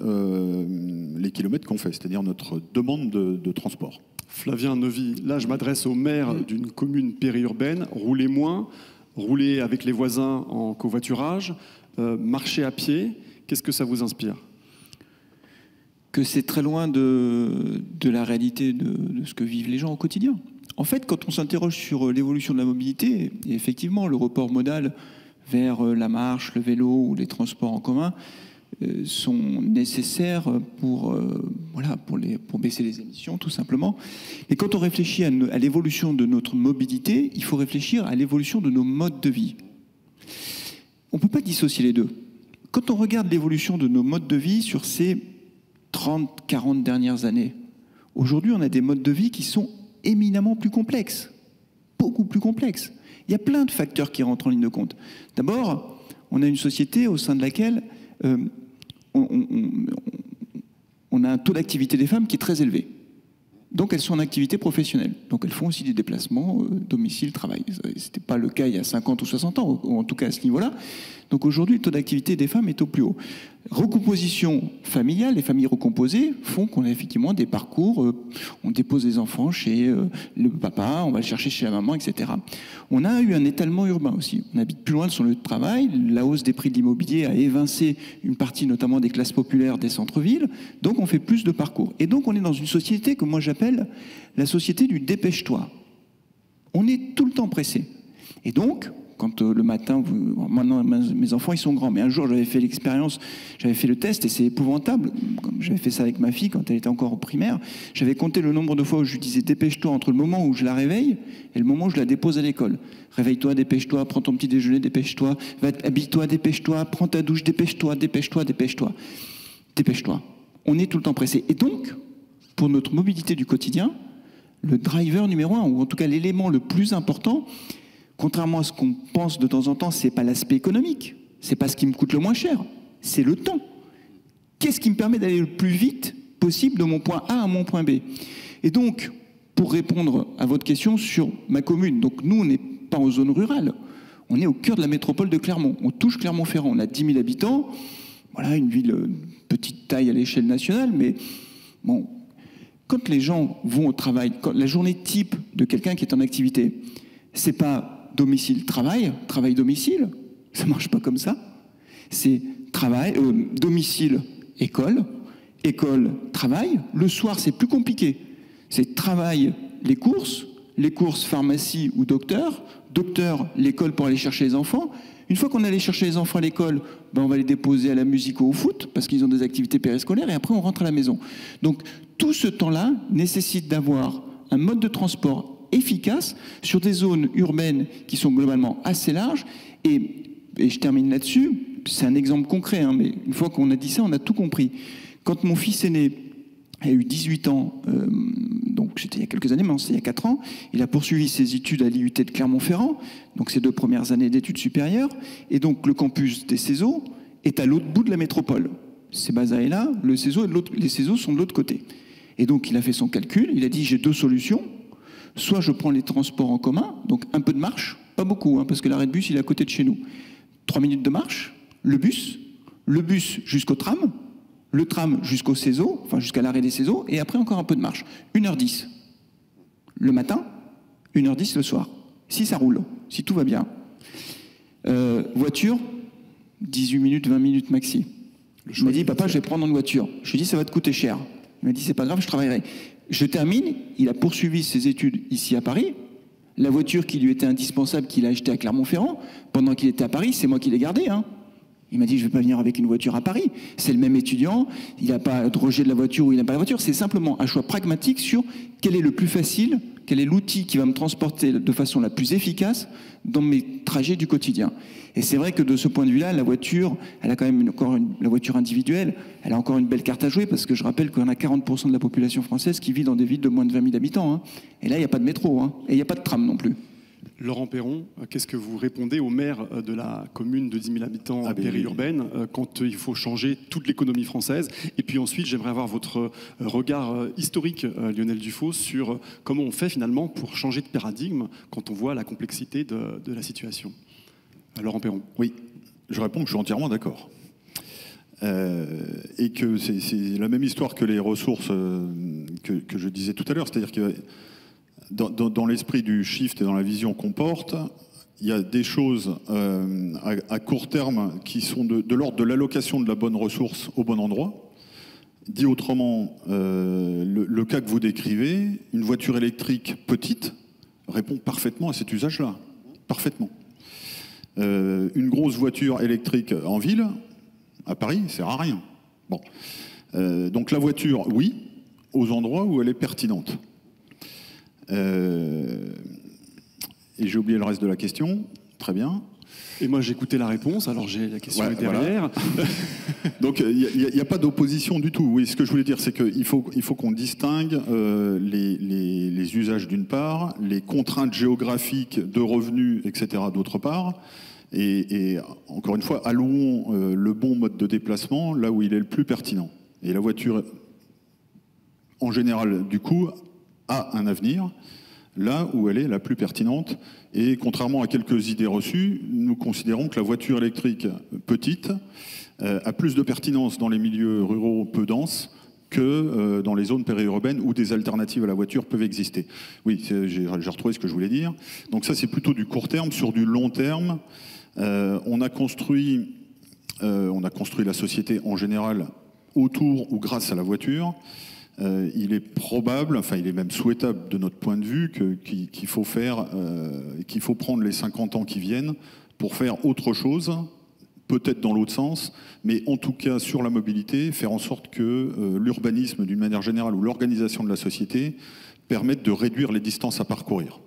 les kilomètres qu'on fait, c'est-à-dire notre demande de transport. Flavien Neuvy, là je m'adresse au maire d'une commune périurbaine. Roulez moins, roulez avec les voisins en covoiturage, marcher à pied. Qu'est-ce que ça vous inspire ? Que c'est très loin de la réalité de ce que vivent les gens au quotidien. En fait, quand on s'interroge sur l'évolution de la mobilité, et effectivement, le report modal vers la marche, le vélo ou les transports en commun sont nécessaires pour baisser les émissions, tout simplement. Et quand on réfléchit à l'évolution de notre mobilité, il faut réfléchir à l'évolution de nos modes de vie. On ne peut pas dissocier les deux. Quand on regarde l'évolution de nos modes de vie sur ces 30, 40 dernières années, aujourd'hui, on a des modes de vie qui sont éminemment plus complexes, beaucoup plus complexes. Il y a plein de facteurs qui rentrent en ligne de compte. D'abord, on a une société au sein de laquelle on a un taux d'activité des femmes qui est très élevé. Donc elles sont en activité professionnelle. Donc elles font aussi des déplacements, domicile, travail. Ce n'était pas le cas il y a 50 ou 60 ans, ou en tout cas à ce niveau-là. Donc aujourd'hui, le taux d'activité des femmes est au plus haut. Recomposition familiale, les familles recomposées font qu'on a effectivement des parcours, on dépose les enfants chez le papa, on va le chercher chez la maman, etc. On a eu un étalement urbain aussi. On habite plus loin de son lieu de travail, la hausse des prix de l'immobilier a évincé une partie notamment des classes populaires des centres-villes, donc on fait plus de parcours. Et donc on est dans une société que moi j'appelle la société du dépêche-toi. On est tout le temps pressé. Et donc, quand le matin, maintenant mes enfants ils sont grands, mais un jour j'avais fait l'expérience, j'avais fait le test et c'est épouvantable. J'avais fait ça avec ma fille quand elle était encore au primaire. J'avais compté le nombre de fois où je lui disais dépêche-toi entre le moment où je la réveille et le moment où je la dépose à l'école. Réveille-toi, dépêche-toi, prends ton petit déjeuner, dépêche-toi, habille-toi, dépêche-toi, prends ta douche, dépêche-toi, dépêche-toi, dépêche-toi. Dépêche-toi. On est tout le temps pressé. Et donc, pour notre mobilité du quotidien, le driver numéro 1, ou en tout cas l'élément le plus important, contrairement à ce qu'on pense de temps en temps, c'est pas l'aspect économique, c'est pas ce qui me coûte le moins cher, c'est le temps. Qu'est-ce qui me permet d'aller le plus vite possible de mon point A à mon point B? Et donc, pour répondre à votre question sur ma commune, donc nous, on n'est pas en zone rurale, on est au cœur de la métropole de Clermont, on touche Clermont-Ferrand, on a 10 000 habitants, voilà, une ville petite taille à l'échelle nationale, mais bon, quand les gens vont au travail, quand la journée type de quelqu'un qui est en activité, c'est pas domicile-travail, travail-domicile, ça marche pas comme ça. C'est travail, domicile-école, école-travail. Le soir, c'est plus compliqué. C'est travail, les courses pharmacie ou docteur, l'école pour aller chercher les enfants. Une fois qu'on est allé chercher les enfants à l'école, on va les déposer à la musique ou au foot, parce qu'ils ont des activités périscolaires, et après on rentre à la maison. Donc tout ce temps-là nécessite d'avoir un mode de transport efficace sur des zones urbaines qui sont globalement assez larges. Et je termine là-dessus, c'est un exemple concret, hein, mais une fois qu'on a dit ça, on a tout compris. Quand mon fils aîné a eu 18 ans, donc c'était il y a quelques années, mais c'était il y a 4 ans, il a poursuivi ses études à l'IUT de Clermont-Ferrand, donc ses 2 premières années d'études supérieures, et donc le campus des CESO est à l'autre bout de la métropole. Sébaza est là, les CESO sont de l'autre côté. Et donc il a fait son calcul, il a dit j'ai 2 solutions. Soit je prends les transports en commun, donc un peu de marche, pas beaucoup, hein, parce que l'arrêt de bus, il est à côté de chez nous. 3 minutes de marche, le bus jusqu'au tram, le tram jusqu'au CESO, enfin jusqu'à l'arrêt des CESO, et après encore un peu de marche. 1h10 le matin, 1h10 le soir. Si ça roule, si tout va bien. Voiture, 18 minutes, 20 minutes maxi. Je me dis, papa, je vais prendre une voiture. Je lui dis, ça va te coûter cher. Il m'a dit, c'est pas grave, je travaillerai. Je termine, il a poursuivi ses études ici à Paris. La voiture qui lui était indispensable, qu'il a achetée à Clermont-Ferrand, pendant qu'il était à Paris, c'est moi qui l'ai gardée. Hein. Il m'a dit, je ne vais pas venir avec une voiture à Paris. C'est le même étudiant, il n'a pas de rejet de la voiture ou il n'a pas la voiture. C'est simplement un choix pragmatique sur quel est le plus facile quel est l'outil qui va me transporter de façon la plus efficace dans mes trajets du quotidien. Et c'est vrai que de ce point de vue-là, la voiture, elle a quand même la voiture individuelle, elle a encore une belle carte à jouer, parce que je rappelle qu'il y en a 40% de la population française qui vit dans des villes de moins de 20 000 habitants. Hein. Et là, il n'y a pas de métro, hein. Et il n'y a pas de tram non plus. Laurent Perron, qu'est-ce que vous répondez au maire de la commune de 10 000 habitants périurbaine quand il faut changer toute l'économie française? Et puis ensuite, j'aimerais avoir votre regard historique, Lionel Dufaux, sur comment on fait finalement pour changer de paradigme quand on voit la complexité de la situation. Laurent Perron. Oui, je réponds que je suis entièrement d'accord. Et que c'est la même histoire que les ressources que je disais tout à l'heure, c'est-à-dire que dans l'esprit du shift et dans la vision qu'on porte, il y a des choses à court terme qui sont de l'ordre de l'allocation de la bonne ressource au bon endroit. Dit autrement, le cas que vous décrivez, une voiture électrique petite répond parfaitement à cet usage-là. Parfaitement. Une grosse voiture électrique en ville, à Paris, ça sert à rien. Bon. Donc la voiture, oui, aux endroits où elle est pertinente. Et j'ai oublié le reste de la question. Très bien. Et moi, j'ai écouté la réponse, alors j'ai la question derrière. Voilà. Donc, il n'y a pas d'opposition du tout. Oui, ce que je voulais dire, c'est qu'il faut qu'on distingue les usages d'une part, les contraintes géographiques de revenus, etc. d'autre part. Et encore une fois, allouons le bon mode de déplacement là où il est le plus pertinent. Et la voiture, en général, du coup, a un avenir là où elle est la plus pertinente. Et contrairement à quelques idées reçues, nous considérons que la voiture électrique petite a plus de pertinence dans les milieux ruraux peu denses que dans les zones périurbaines où des alternatives à la voiture peuvent exister. Oui, j'ai retrouvé ce que je voulais dire. Donc ça, c'est plutôt du court terme. Sur du long terme, on a construit la société en général autour ou grâce à la voiture. Il est probable, enfin il est même souhaitable de notre point de vue qu'il faut prendre les 50 ans qui viennent pour faire autre chose, peut-être dans l'autre sens, mais en tout cas sur la mobilité, faire en sorte que l'urbanisme d'une manière générale ou l'organisation de la société permette de réduire les distances à parcourir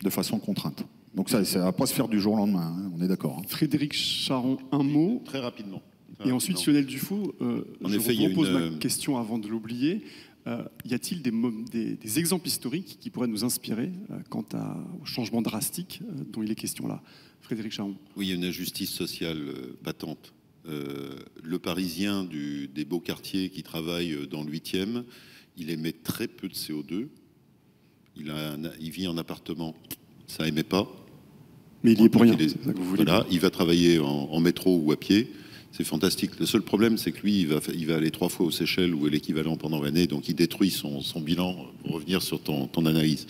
de façon contrainte. Donc ça ne va pas se faire du jour au lendemain, hein, on est d'accord. Hein. Frédéric Charon, un mot. Très rapidement. Et ensuite, Lionel Dufaux, je repose ma question avant de l'oublier. Y a-t-il des exemples historiques qui pourraient nous inspirer quant au changement drastique dont il est question là? Frédéric Charon. Oui, il y a une injustice sociale patente. Le Parisien des beaux quartiers qui travaille dans le 8e, il émet très peu de CO2. Il vit en appartement, ça émet pas. Mais il y est pour rien. Voilà, il va travailler en métro ou à pied. C'est fantastique. Le seul problème, c'est que lui, il va aller 3 fois aux Seychelles, où est l'équivalent pendant l'année, donc il détruit son bilan, pour revenir sur ton analyse.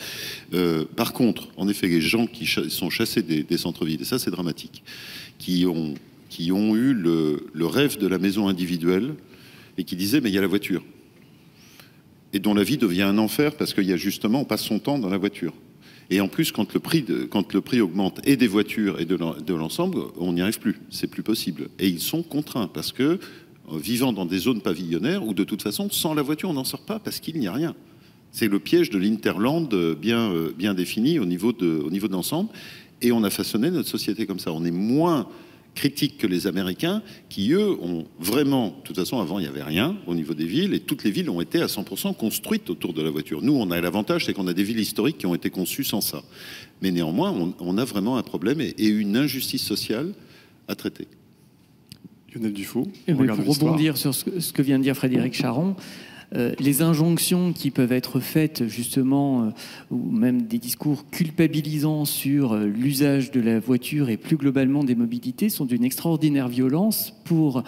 Par contre, en effet, les gens qui sont chassés des centres-villes, et ça c'est dramatique, qui ont eu le rêve de la maison individuelle, et qui disaient, mais il y a la voiture. Et dont la vie devient un enfer, parce qu'il y a justement, on passe son temps dans la voiture. Et en plus, quand le prix augmente et des voitures et de l'ensemble, on n'y arrive plus. C'est plus possible. Et ils sont contraints parce que, vivant dans des zones pavillonnaires, où de toute façon, sans la voiture, on n'en sort pas parce qu'il n'y a rien. C'est le piège de l'Interland bien défini au niveau de l'ensemble. Et on a façonné notre société comme ça. On est moins critique que les Américains qui, eux, ont vraiment... De toute façon, avant, il n'y avait rien au niveau des villes et toutes les villes ont été à 100% construites autour de la voiture. Nous, on a l'avantage, c'est qu'on a des villes historiques qui ont été conçues sans ça. Mais néanmoins, on a vraiment un problème et une injustice sociale à traiter. Lionel Dufaux, pour rebondir sur ce que vient de dire Frédéric Charon, les injonctions qui peuvent être faites justement, ou même des discours culpabilisants sur l'usage de la voiture et plus globalement des mobilités sont d'une extraordinaire violence pour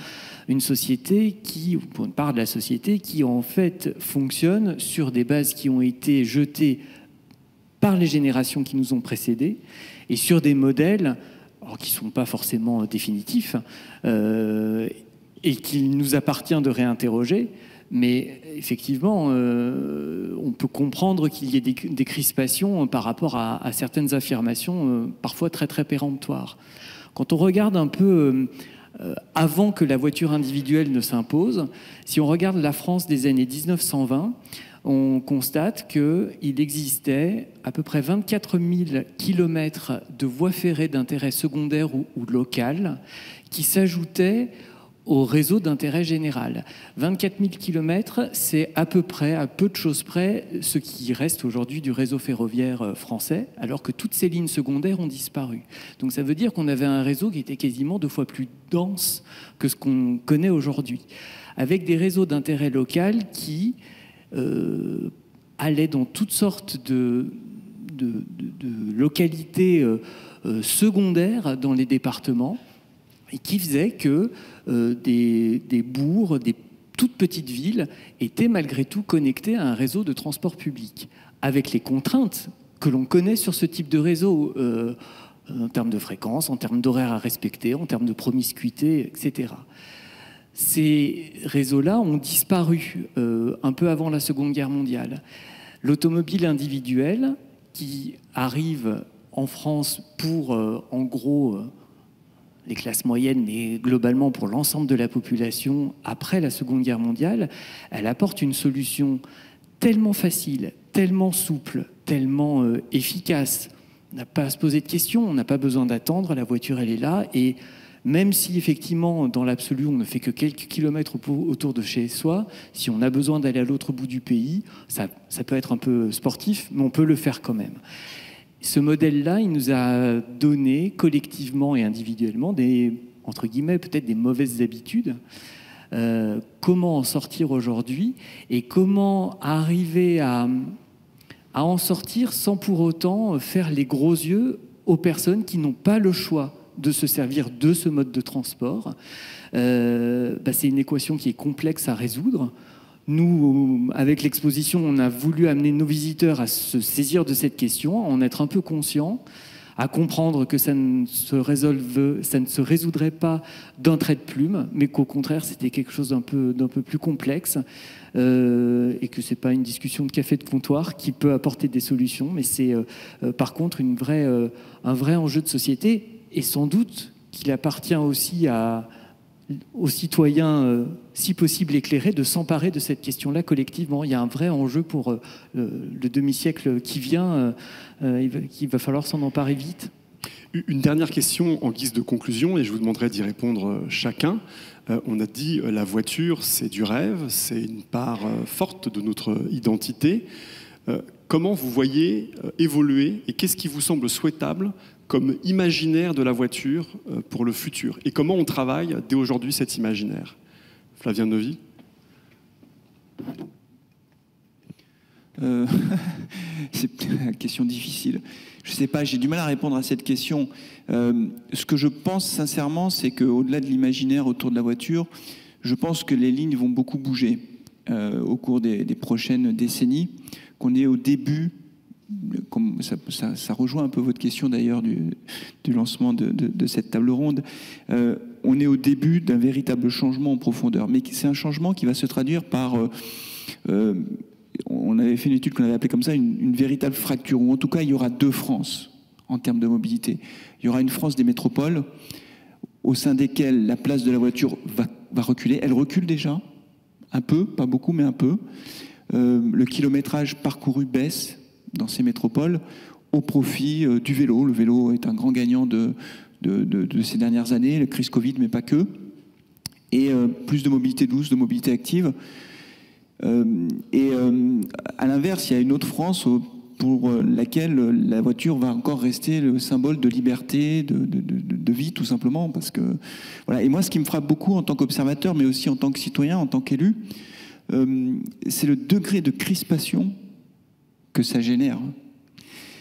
une société ou pour une part de la société qui en fait fonctionne sur des bases qui ont été jetées par les générations qui nous ont précédés et sur des modèles qui ne sont pas forcément définitifs et qu'il nous appartient de réinterroger. Mais effectivement, on peut comprendre qu'il y ait des crispations par rapport à certaines affirmations parfois très très péremptoires. Quand on regarde un peu avant que la voiture individuelle ne s'impose, si on regarde la France des années 1920, on constate qu'il existait à peu près 24 000 kilomètres de voies ferrées d'intérêt secondaire ou local qui s'ajoutaient au réseau d'intérêt général. 24 000 kilomètres, c'est à peu près, à peu de choses près, ce qui reste aujourd'hui du réseau ferroviaire français, alors que toutes ces lignes secondaires ont disparu. Donc ça veut dire qu'on avait un réseau qui était quasiment 2 fois plus dense que ce qu'on connaît aujourd'hui, avec des réseaux d'intérêt local qui allaient dans toutes sortes de localités secondaires dans les départements, et qui faisait que des bourgs, des toutes petites villes étaient malgré tout connectées à un réseau de transport public, avec les contraintes que l'on connaît sur ce type de réseau, en termes de fréquence, en termes d'horaires à respecter, en termes de promiscuité, etc. Ces réseaux-là ont disparu un peu avant la Seconde Guerre mondiale. L'automobile individuelle, qui arrive en France pour, en gros, les classes moyennes, mais globalement pour l'ensemble de la population après la Seconde Guerre mondiale, elle apporte une solution tellement facile, tellement souple, tellement efficace. On n'a pas à se poser de questions, on n'a pas besoin d'attendre, la voiture elle est là, et même si effectivement dans l'absolu on ne fait que quelques kilomètres autour de chez soi, si on a besoin d'aller à l'autre bout du pays, ça peut être un peu sportif, mais on peut le faire quand même. Ce modèle-là, il nous a donné collectivement et individuellement des, entre guillemets, peut-être des mauvaises habitudes. Comment en sortir aujourd'hui et comment arriver à en sortir sans pour autant faire les gros yeux aux personnes qui n'ont pas le choix de se servir de ce mode de transport. C'est une équation qui est complexe à résoudre. Nous, avec l'exposition, on a voulu amener nos visiteurs à se saisir de cette question, à en être un peu conscients, à comprendre que ça ne se résoudrait pas d'un trait de plume, mais qu'au contraire, c'était quelque chose d'un peu plus complexe, et que ce n'est pas une discussion de café de comptoir qui peut apporter des solutions, mais c'est par contre un vrai enjeu de société, et sans doute qu'il appartient aussi aux citoyens, si possible éclairés, de s'emparer de cette question-là collectivement. Il y a un vrai enjeu pour le demi-siècle qui vient, qu'il va falloir s'en emparer vite. Une dernière question en guise de conclusion, et je vous demanderai d'y répondre chacun. On a dit la voiture, c'est du rêve, c'est une part forte de notre identité. Comment vous voyez évoluer et qu'est-ce qui vous semble souhaitable comme imaginaire de la voiture pour le futur? Et comment on travaille dès aujourd'hui cet imaginaire? Flavien Novy. C'est une question difficile. Je ne sais pas, j'ai du mal à répondre à cette question. Ce que je pense sincèrement, c'est qu'au-delà de l'imaginaire autour de la voiture, je pense que les lignes vont beaucoup bouger au cours des prochaines décennies, qu'on est au début. Comme ça rejoint un peu votre question d'ailleurs du lancement de cette table ronde. On est au début d'un véritable changement en profondeur, mais c'est un changement qui va se traduire par, on avait fait une étude qu'on avait appelée comme ça, une véritable fracture, ou en tout cas il y aura 2 France en termes de mobilité. Il y aura une France des métropoles au sein desquelles la place de la voiture va reculer. Elle recule déjà, un peu, pas beaucoup mais un peu. Le kilométrage parcouru baisse dans ces métropoles au profit du vélo. Le vélo est un grand gagnant de ces dernières années, la crise Covid, mais pas que. Et plus de mobilité douce, de mobilité active. À l'inverse, il y a une autre France pour laquelle la voiture va encore rester le symbole de liberté, de vie, tout simplement. Parce que, voilà. Et moi, ce qui me frappe beaucoup en tant qu'observateur, mais aussi en tant que citoyen, en tant qu'élu, c'est le degré de crispation que ça génère.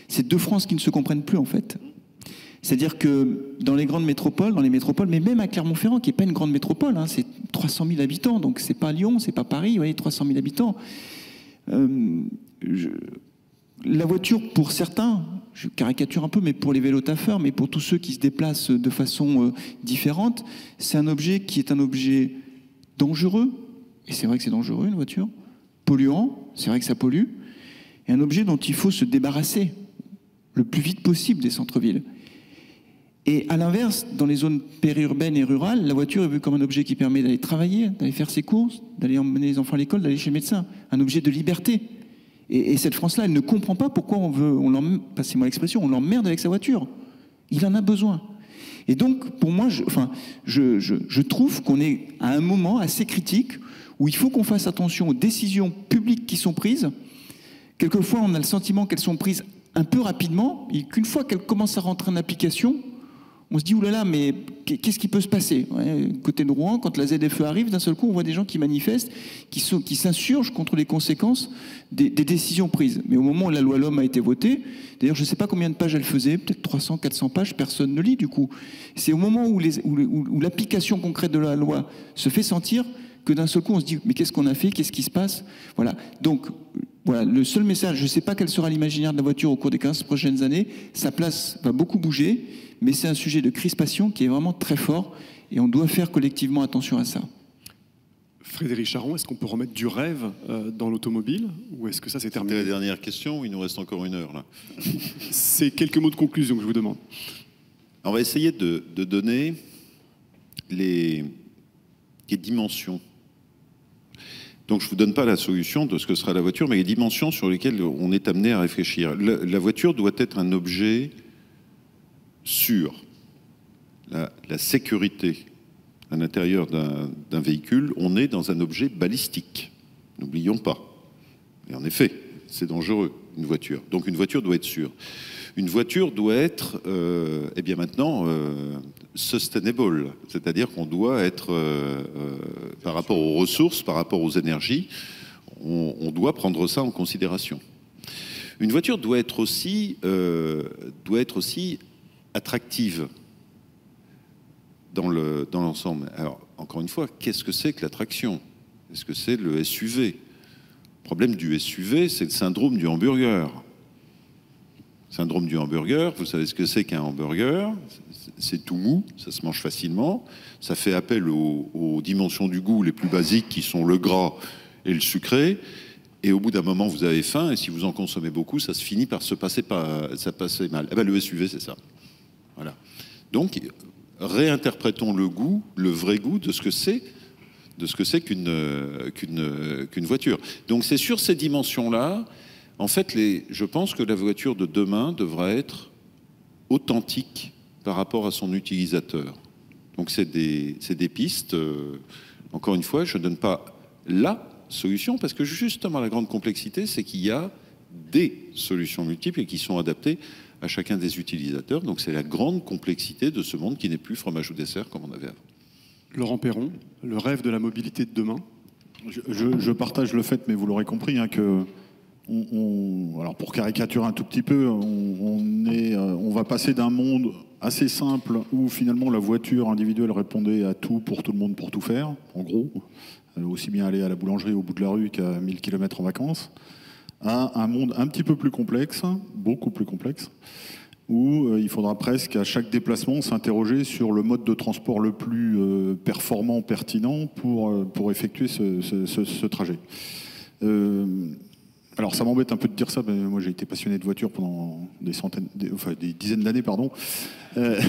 C'est 2 France qui ne se comprennent plus, en fait. C'est-à-dire que dans les grandes métropoles, mais même à Clermont-Ferrand, qui n'est pas une grande métropole, hein, c'est 300 000 habitants, donc c'est pas Lyon, c'est pas Paris, vous voyez, 300 000 habitants. La voiture, pour certains, je caricature un peu, mais pour les vélotaffeurs, mais pour tous ceux qui se déplacent de façon différente, c'est un objet qui est un objet dangereux, et c'est vrai que c'est dangereux, une voiture, polluant, c'est vrai que ça pollue, et un objet dont il faut se débarrasser le plus vite possible des centres-villes. Et à l'inverse, dans les zones périurbaines et rurales, la voiture est vue comme un objet qui permet d'aller travailler, d'aller faire ses courses, d'aller emmener les enfants à l'école, d'aller chez le médecin. Un objet de liberté. Et cette France-là, elle ne comprend pas pourquoi passez-moi l'expression, on l'emmerde avec sa voiture. Il en a besoin. Et donc, pour moi, je trouve qu'on est à un moment assez critique où il faut qu'on fasse attention aux décisions publiques qui sont prises. Quelquefois, on a le sentiment qu'elles sont prises un peu rapidement, et qu'une fois qu'elles commencent à rentrer en application, on se dit, oulala, mais qu'est-ce qui peut se passer? Côté de Rouen, quand la ZFE arrive, d'un seul coup, on voit des gens qui manifestent, qui s'insurgent contre les conséquences des décisions prises. Mais au moment où la loi LOM a été votée, d'ailleurs, je ne sais pas combien de pages elle faisait, peut-être 300, 400 pages, personne ne lit du coup. C'est au moment où l'application concrète de la loi se fait sentir que d'un seul coup, on se dit, mais qu'est-ce qu'on a fait? Qu'est-ce qui se passe? Voilà. Donc, voilà, le seul message, je ne sais pas quel sera l'imaginaire de la voiture au cours des 15 prochaines années, sa place va beaucoup bouger, mais c'est un sujet de crispation qui est vraiment très fort et on doit faire collectivement attention à ça. Frédéric Charon, est-ce qu'on peut remettre du rêve dans l'automobile ou est-ce que ça c'est terminé? C'était la dernière question, il nous reste encore 1 heure là. C'est quelques mots de conclusion que je vous demande. On va essayer de donner les dimensions. Donc je ne vous donne pas la solution de ce que sera la voiture, mais les dimensions sur lesquelles on est amené à réfléchir. La voiture doit être un objet sûr. La sécurité à l'intérieur d'un véhicule, on est dans un objet balistique. N'oublions pas. Et en effet, c'est dangereux, une voiture. Donc une voiture doit être sûre. Une voiture doit être, eh bien maintenant, sustainable. C'est-à-dire qu'on doit être, par rapport aux ressources, par rapport aux énergies, on doit prendre ça en considération. Une voiture doit être aussi attractive dans l'ensemble. Alors, encore une fois, qu'est-ce que c'est que l'attraction? Est-ce que c'est le SUV? Le problème du SUV, c'est le syndrome du hamburger. Syndrome du hamburger, vous savez ce que c'est qu'un hamburger? C'est tout mou, ça se mange facilement, ça fait appel aux dimensions du goût les plus basiques qui sont le gras et le sucré, et au bout d'un moment vous avez faim, et si vous en consommez beaucoup, ça se finit par ça passer mal. Eh ben, le SUV, c'est ça. Voilà. Donc, réinterprétons le goût, le vrai goût de ce que c'est qu'une voiture. Donc c'est sur ces dimensions-là, en fait, je pense que la voiture de demain devra être authentique par rapport à son utilisateur. Donc c'est des pistes. Encore une fois, je ne donne pas la solution, parce que justement la grande complexité, c'est qu'il y a des solutions multiples et qui sont adaptées à chacun des utilisateurs. Donc c'est la grande complexité de ce monde qui n'est plus fromage ou dessert comme on avait avant. Laurent Perron, le rêve de la mobilité de demain. Je partage le fait, mais vous l'aurez compris, hein, que alors pour caricaturer un tout petit peu, on va passer d'un monde assez simple où finalement la voiture individuelle répondait à tout pour tout le monde pour tout faire, en gros, aussi bien aller à la boulangerie au bout de la rue qu'à 1000 km en vacances, à un monde un petit peu plus complexe, beaucoup plus complexe, où il faudra presque à chaque déplacement s'interroger sur le mode de transport le plus performant, pertinent pour effectuer ce trajet. Alors ça m'embête un peu de dire ça, mais moi j'ai été passionné de voiture pendant des dizaines d'années, pardon. Pas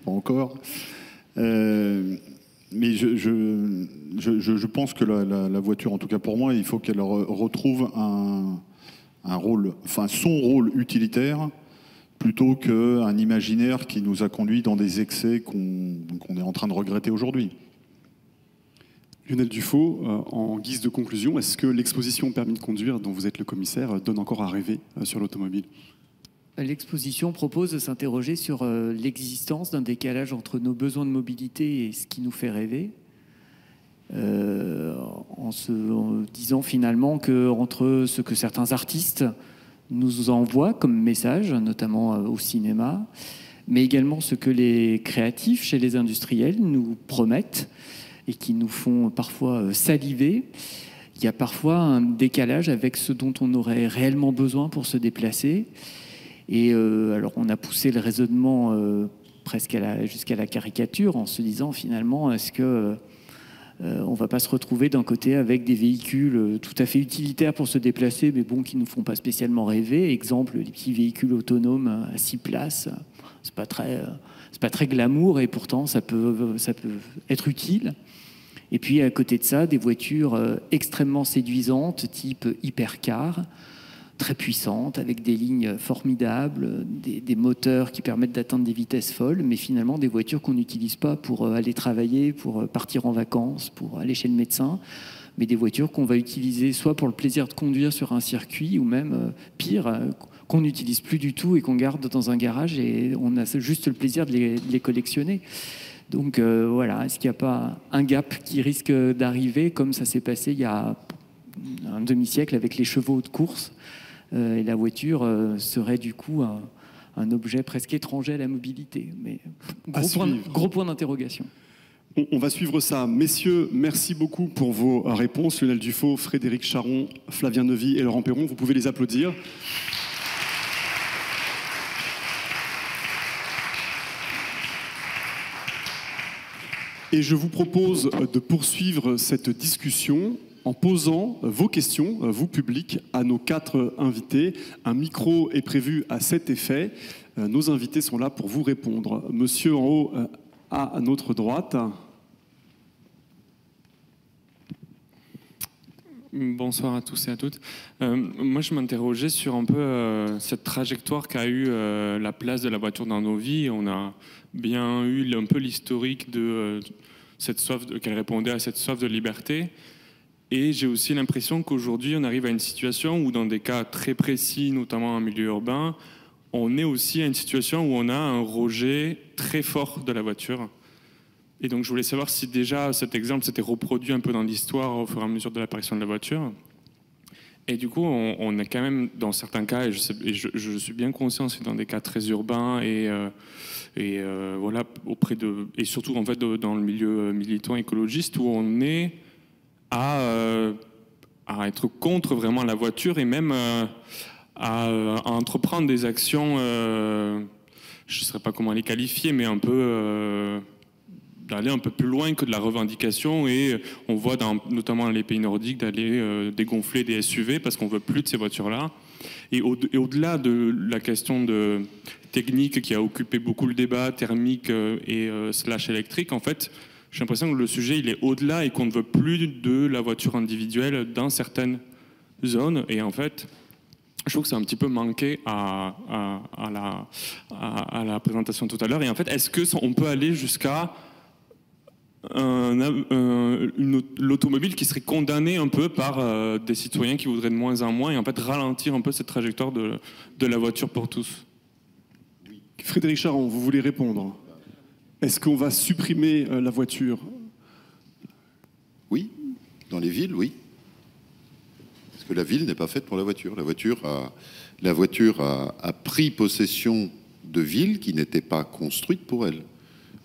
encore. Mais je pense que la voiture, en tout cas pour moi, il faut qu'elle retrouve un rôle, enfin son rôle utilitaire, plutôt qu'un imaginaire qui nous a conduits dans des excès qu'on est en train de regretter aujourd'hui. Lionel Dufaux, en guise de conclusion, est-ce que l'exposition permis de conduire dont vous êtes le commissaire donne encore à rêver sur l'automobile? L'exposition propose de s'interroger sur l'existence d'un décalage entre nos besoins de mobilité et ce qui nous fait rêver, en disant finalement qu'entre ce que certains artistes nous envoient comme message, notamment au cinéma, mais également ce que les créatifs chez les industriels nous promettent et qui nous font parfois saliver, il y a parfois un décalage avec ce dont on aurait réellement besoin pour se déplacer. Et alors on a poussé le raisonnement presque jusqu'à la caricature en se disant finalement est-ce que on ne va pas se retrouver d'un côté avec des véhicules tout à fait utilitaires pour se déplacer mais bon qui ne nous font pas spécialement rêver. Exemple, les petits véhicules autonomes à 6 places, c'est pas très c'est pas très glamour et pourtant ça peut être utile. Et puis à côté de ça, des voitures extrêmement séduisantes, type hypercar, très puissantes, avec des lignes formidables, des moteurs qui permettent d'atteindre des vitesses folles, mais finalement des voitures qu'on n'utilise pas pour aller travailler, pour partir en vacances, pour aller chez le médecin, mais des voitures qu'on va utiliser soit pour le plaisir de conduire sur un circuit, ou même pire, qu'on n'utilise plus du tout et qu'on garde dans un garage et on a juste le plaisir de les collectionner. Donc voilà, est-ce qu'il n'y a pas un gap qui risque d'arriver, comme ça s'est passé il y a un demi-siècle avec les chevaux de course, et la voiture serait du coup un objet presque étranger à la mobilité. Mais gros point d'interrogation. On va suivre ça. Messieurs, merci beaucoup pour vos réponses. Lionel Dufaux, Frédéric Charon, Flavien Neuvy et Laurent Perron, vous pouvez les applaudir. Et je vous propose de poursuivre cette discussion en posant vos questions, vous public, à nos 4 invités. Un micro est prévu à cet effet. Nos invités sont là pour vous répondre. Monsieur en haut, à notre droite. Bonsoir à tous et à toutes. Moi, je m'interrogeais sur un peu cette trajectoire qu'a eu la place de la voiture dans nos vies. On a bien eu un peu l'historique de cette soif, qu'elle répondait à cette soif de liberté. Et j'ai aussi l'impression qu'aujourd'hui, on arrive à une situation où, dans des cas très précis, notamment en milieu urbain, on est aussi à une situation où on a un rejet très fort de la voiture. Et donc, je voulais savoir si déjà cet exemple s'était reproduit un peu dans l'histoire au fur et à mesure de l'apparition de la voiture. Et du coup, on est quand même, dans certains cas, et je suis bien conscient, c'est dans des cas très urbains et voilà, et surtout en fait dans le milieu militant écologiste, où on est à être contre vraiment la voiture et même à entreprendre des actions, je ne sais pas comment les qualifier, mais un peu d'aller un peu plus loin que de la revendication. Et on voit notamment dans les pays nordiques d'aller dégonfler des SUV parce qu'on ne veut plus de ces voitures-là. Et au-delà de la question de technique qui a occupé beaucoup le débat, thermique et slash électrique, en fait, j'ai l'impression que le sujet, il est au-delà et qu'on ne veut plus de la voiture individuelle dans certaines zones. Et en fait, je trouve que c'est un petit peu manqué à la présentation tout à l'heure. Et en fait, est-ce qu'on peut aller jusqu'à l'automobile qui serait condamnée un peu par des citoyens qui voudraient de moins en moins et en fait ralentir un peu cette trajectoire de la voiture pour tous? Frédéric Charon, vous voulez répondre? Est-ce qu'on va supprimer la voiture? Oui, dans les villes, oui. Parce que la ville n'est pas faite pour la voiture. La voiture a pris possession de villes qui n'étaient pas construites pour elle.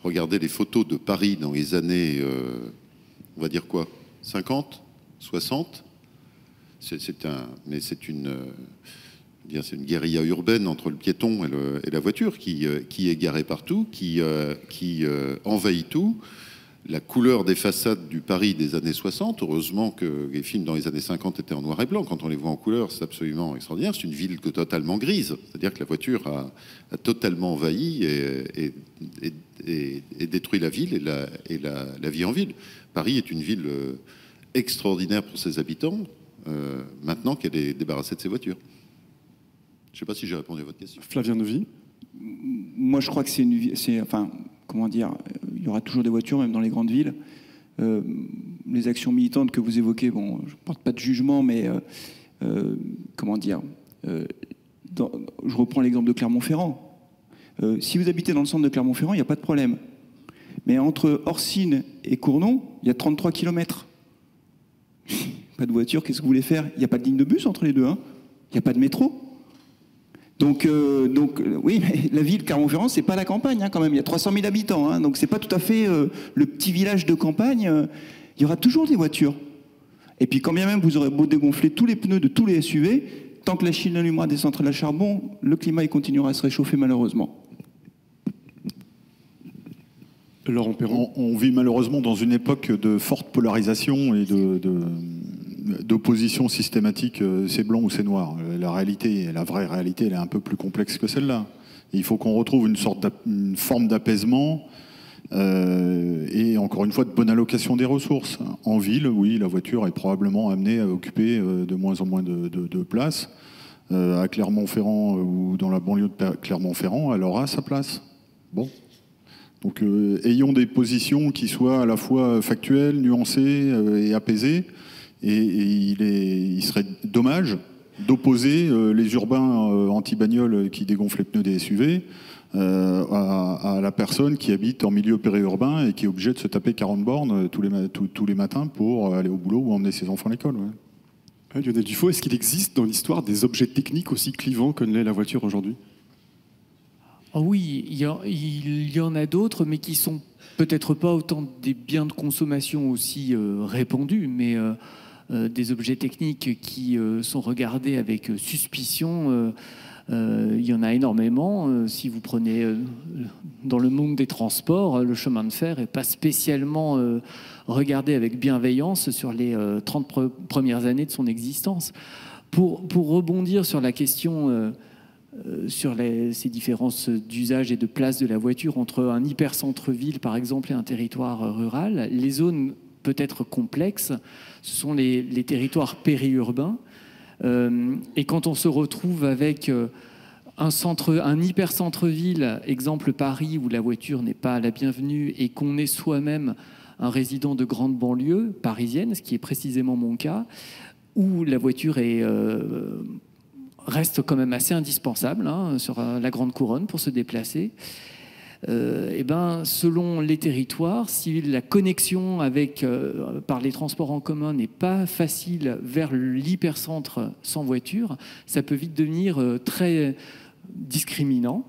Regardez les photos de Paris dans les années, on va dire quoi, 50, 60. C'est une guérilla urbaine entre le piéton et la voiture qui est garée partout, qui envahit tout. La couleur des façades du Paris des années 60, heureusement que les films dans les années 50 étaient en noir et blanc. Quand on les voit en couleur, c'est absolument extraordinaire. C'est une ville totalement grise. C'est-à-dire que la voiture a totalement envahi et détruit la ville et la vie en ville. Paris est une ville extraordinaire pour ses habitants, maintenant qu'elle est débarrassée de ses voitures. Je ne sais pas si j'ai répondu à votre question. Flavien Neuvy. Moi, je crois que comment dire, il y aura toujours des voitures, même dans les grandes villes. Les actions militantes que vous évoquez, bon, je ne porte pas de jugement, mais comment dire, je reprends l'exemple de Clermont-Ferrand. Si vous habitez dans le centre de Clermont-Ferrand, il n'y a pas de problème. Mais entre Orsine et Cournon, il y a 33 km. Pas de voiture, qu'est-ce que vous voulez faire? Il n'y a pas de ligne de bus entre les deux, hein. Il n'y a pas de métro. Donc oui, mais la ville Clermont-Ferrand, c'est pas la campagne, hein, quand même. Il y a 300 000 habitants, hein, donc c'est pas tout à fait le petit village de campagne. Il y aura toujours des voitures. Et puis quand bien même vous aurez beau dégonfler tous les pneus de tous les SUV, tant que la Chine allumera des centrales à charbon, le climat il continuera à se réchauffer malheureusement. Laurent Perron. On vit malheureusement dans une époque de forte polarisation et d'opposition systématique, c'est blanc ou c'est noir. La vraie réalité, elle est un peu plus complexe que celle-là. Et il faut qu'on retrouve une forme d'apaisement et encore une fois de bonne allocation des ressources. En ville, oui, la voiture est probablement amenée à occuper de moins en moins de place. À Clermont-Ferrand ou dans la banlieue de Clermont-Ferrand, elle aura sa place. Bon. Donc ayons des positions qui soient à la fois factuelles, nuancées et apaisées. Et il serait dommage d'opposer les urbains anti-bagnoles qui dégonflent les pneus des SUV à la personne qui habite en milieu périurbain et qui est obligée de se taper 40 bornes tous les matins pour aller au boulot ou emmener ses enfants à l'école. Ouais. Lionel Dufaux, est-ce qu'il existe dans l'histoire des objets techniques aussi clivants que l'est la voiture aujourd'hui? Oh oui, il y en a d'autres, mais qui sont peut-être pas autant des biens de consommation aussi répandus, mais des objets techniques qui sont regardés avec suspicion. Il y en a énormément. Si vous prenez dans le monde des transports, le chemin de fer n'est pas spécialement regardé avec bienveillance sur les 30 premières années de son existence. Pour rebondir sur la question sur ces différences d'usage et de place de la voiture entre un hypercentre-ville, par exemple, et un territoire rural, les zones peut-être complexes, ce sont les territoires périurbains. Et quand on se retrouve avec un hypercentre-ville, exemple Paris, où la voiture n'est pas la bienvenue et qu'on est soi-même un résident de grande banlieue parisienne, ce qui est précisément mon cas, où la voiture reste quand même assez indispensable sur la grande couronne pour se déplacer. Et ben, selon les territoires, si la connexion par les transports en commun n'est pas facile vers l'hypercentre sans voiture, ça peut vite devenir très discriminant.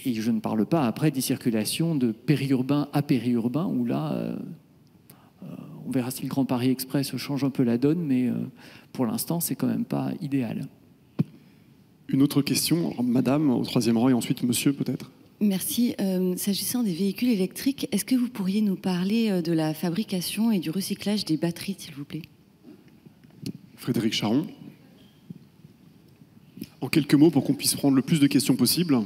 Et je ne parle pas après des circulations de périurbain à périurbain, où là, on verra si le Grand Paris Express change un peu la donne, mais pour l'instant, c'est quand même pas idéal. Une autre question, madame, au troisième rang, et ensuite monsieur peut-être. Merci. S'agissant des véhicules électriques, est-ce que vous pourriez nous parler de la fabrication et du recyclage des batteries, s'il vous plaît? Frédéric Charon. En quelques mots, pour qu'on puisse prendre le plus de questions possible.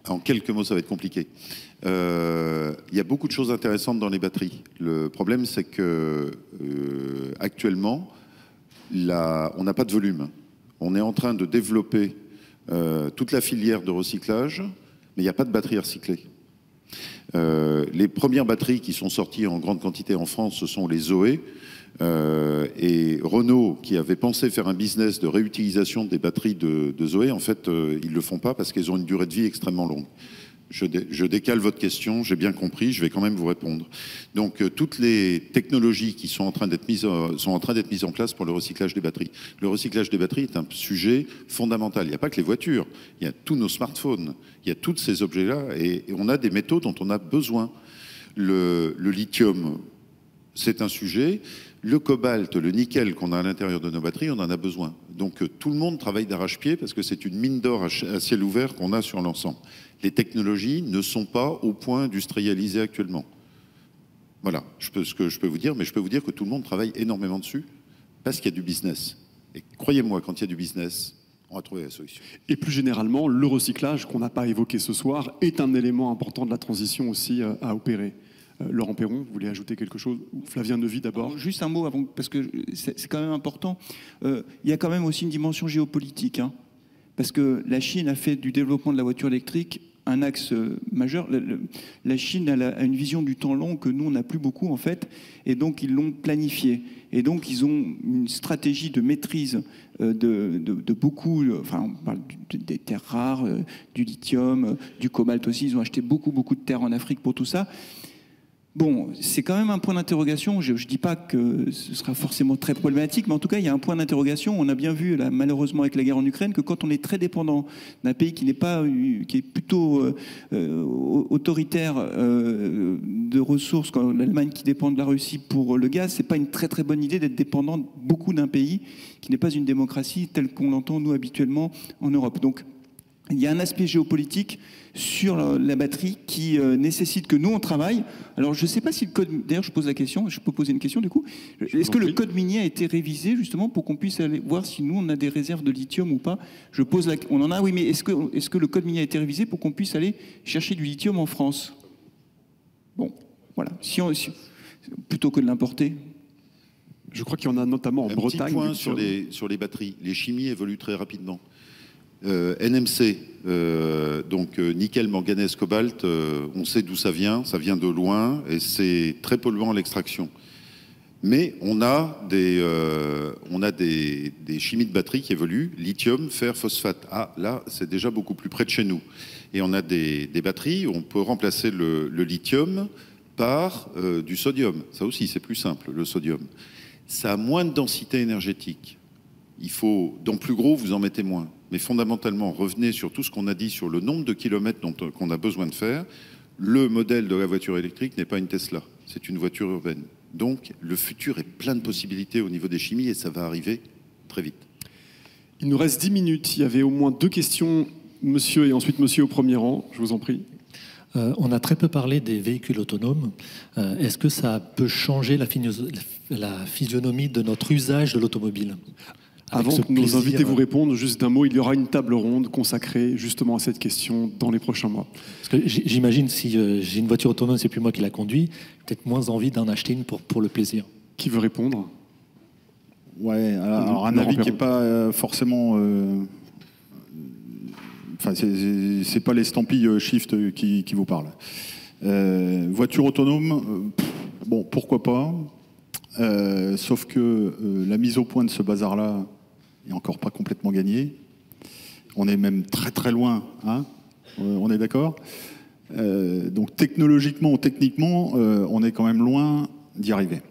En quelques mots, ça va être compliqué. Il y a beaucoup de choses intéressantes dans les batteries. Le problème, c'est que actuellement, on n'a pas de volume. On est en train de développer toute la filière de recyclage, mais il n'y a pas de batterie à recycler. Les premières batteries qui sont sorties en grande quantité en France, ce sont les Zoé. Et Renault, qui avait pensé faire un business de réutilisation des batteries de Zoé, en fait, ils ne le font pas parce qu'elles ont une durée de vie extrêmement longue. Je décale votre question, j'ai bien compris, je vais quand même vous répondre. Donc, toutes les technologies qui sont en train d'être mises en place pour le recyclage des batteries. Le recyclage des batteries est un sujet fondamental. Il n'y a pas que les voitures, il y a tous nos smartphones, il y a tous ces objets-là, et on a des métaux dont on a besoin. Le lithium, c'est un sujet. Le cobalt, le nickel qu'on a à l'intérieur de nos batteries, on en a besoin. Donc tout le monde travaille d'arrache-pied parce que c'est une mine d'or à ciel ouvert qu'on a sur l'ensemble. Les technologies ne sont pas au point industrialisé actuellement. Voilà ce que je peux vous dire, mais je peux vous dire que tout le monde travaille énormément dessus parce qu'il y a du business. Et croyez-moi, quand il y a du business, on va trouver la solution. Et plus généralement, le recyclage qu'on n'a pas évoqué ce soir est un élément important de la transition aussi à opérer. Laurent Perron, vous voulez ajouter quelque chose? Flavien Neuvy d'abord. Juste un mot avant, parce que c'est quand même important. Il y a quand même aussi une dimension géopolitique, parce que la Chine a fait du développement de la voiture électrique un axe majeur. La Chine a une vision du temps long que nous, on n'a plus beaucoup, en fait, et donc ils l'ont planifié. Et donc, ils ont une stratégie de maîtrise de beaucoup, enfin, on parle des terres rares, du lithium, du cobalt aussi. Ils ont acheté beaucoup de terres en Afrique pour tout ça. Bon, c'est quand même un point d'interrogation. Je ne dis pas que ce sera forcément très problématique, mais en tout cas, il y a un point d'interrogation. On a bien vu, là, malheureusement, avec la guerre en Ukraine, que quand on est très dépendant d'un pays qui est plutôt autoritaire de ressources, comme l'Allemagne qui dépend de la Russie pour le gaz, c'est pas une très très bonne idée d'être dépendant beaucoup d'un pays qui n'est pas une démocratie telle qu'on l'entend nous habituellement en Europe. Donc, il y a un aspect géopolitique sur la batterie qui nécessite que nous, on travaille. Alors, je ne sais pas si le code... D'ailleurs, je pose la question, je peux poser une question du coup. Est-ce que le code minier a été révisé justement pour qu'on puisse aller voir si nous, on a des réserves de lithium ou pas? On en a, oui, mais est-ce que le code minier a été révisé pour qu'on puisse aller chercher du lithium en France? Bon, voilà. Plutôt que de l'importer. Je crois qu'il y en a notamment en Bretagne. Petit point sur les batteries. Les chimies évoluent très rapidement. NMC, donc nickel, manganèse, cobalt, on sait d'où ça vient de loin et c'est très polluant à l'extraction. Mais on a des chimies de batterie qui évoluent, lithium, fer, phosphate. Ah, là, c'est déjà beaucoup plus près de chez nous. Et on a des batteries où on peut remplacer le lithium par du sodium. Ça aussi, c'est plus simple, le sodium. Ça a moins de densité énergétique. Il faut, dans plus gros, vous en mettez moins. Mais fondamentalement, revenez sur tout ce qu'on a dit sur le nombre de kilomètres qu'on a besoin de faire. Le modèle de la voiture électrique n'est pas une Tesla, c'est une voiture urbaine. Donc, le futur est plein de possibilités au niveau des chimies et ça va arriver très vite. Il nous reste 10 minutes. Il y avait au moins 2 questions, monsieur et ensuite monsieur au premier rang. Je vous en prie. On a très peu parlé des véhicules autonomes. Est-ce que ça peut changer la physionomie de notre usage de l'automobile? Avant que nos invités vous répondent, juste d'un mot, il y aura une table ronde consacrée justement à cette question dans les prochains mois. Parce que j'imagine si j'ai une voiture autonome, c'est plus moi qui la conduis, peut-être moins envie d'en acheter une pour le plaisir. Qui veut répondre? Ouais, alors un avis qui n'est pas forcément... Enfin, c'est pas l'estampille Shift qui vous parle. Voiture autonome, bon, pourquoi pas. Sauf que la mise au point de ce bazar-là n'est encore pas complètement gagnée. On est même très très loin, hein, on est d'accord. Donc technologiquement ou techniquement, on est quand même loin d'y arriver.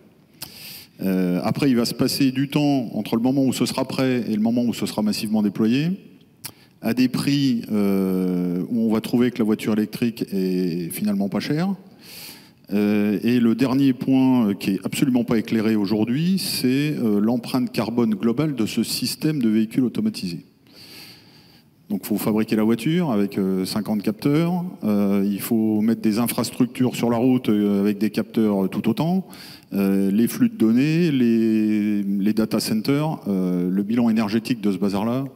Après, il va se passer du temps entre le moment où ce sera prêt et le moment où ce sera massivement déployé, à des prix où on va trouver que la voiture électrique est finalement pas chère. Et le dernier point qui est absolument pas éclairé aujourd'hui, c'est l'empreinte carbone globale de ce système de véhicules automatisés. Donc il faut fabriquer la voiture avec 50 capteurs, il faut mettre des infrastructures sur la route avec des capteurs tout autant, les flux de données, les data centers, le bilan énergétique de ce bazar-là.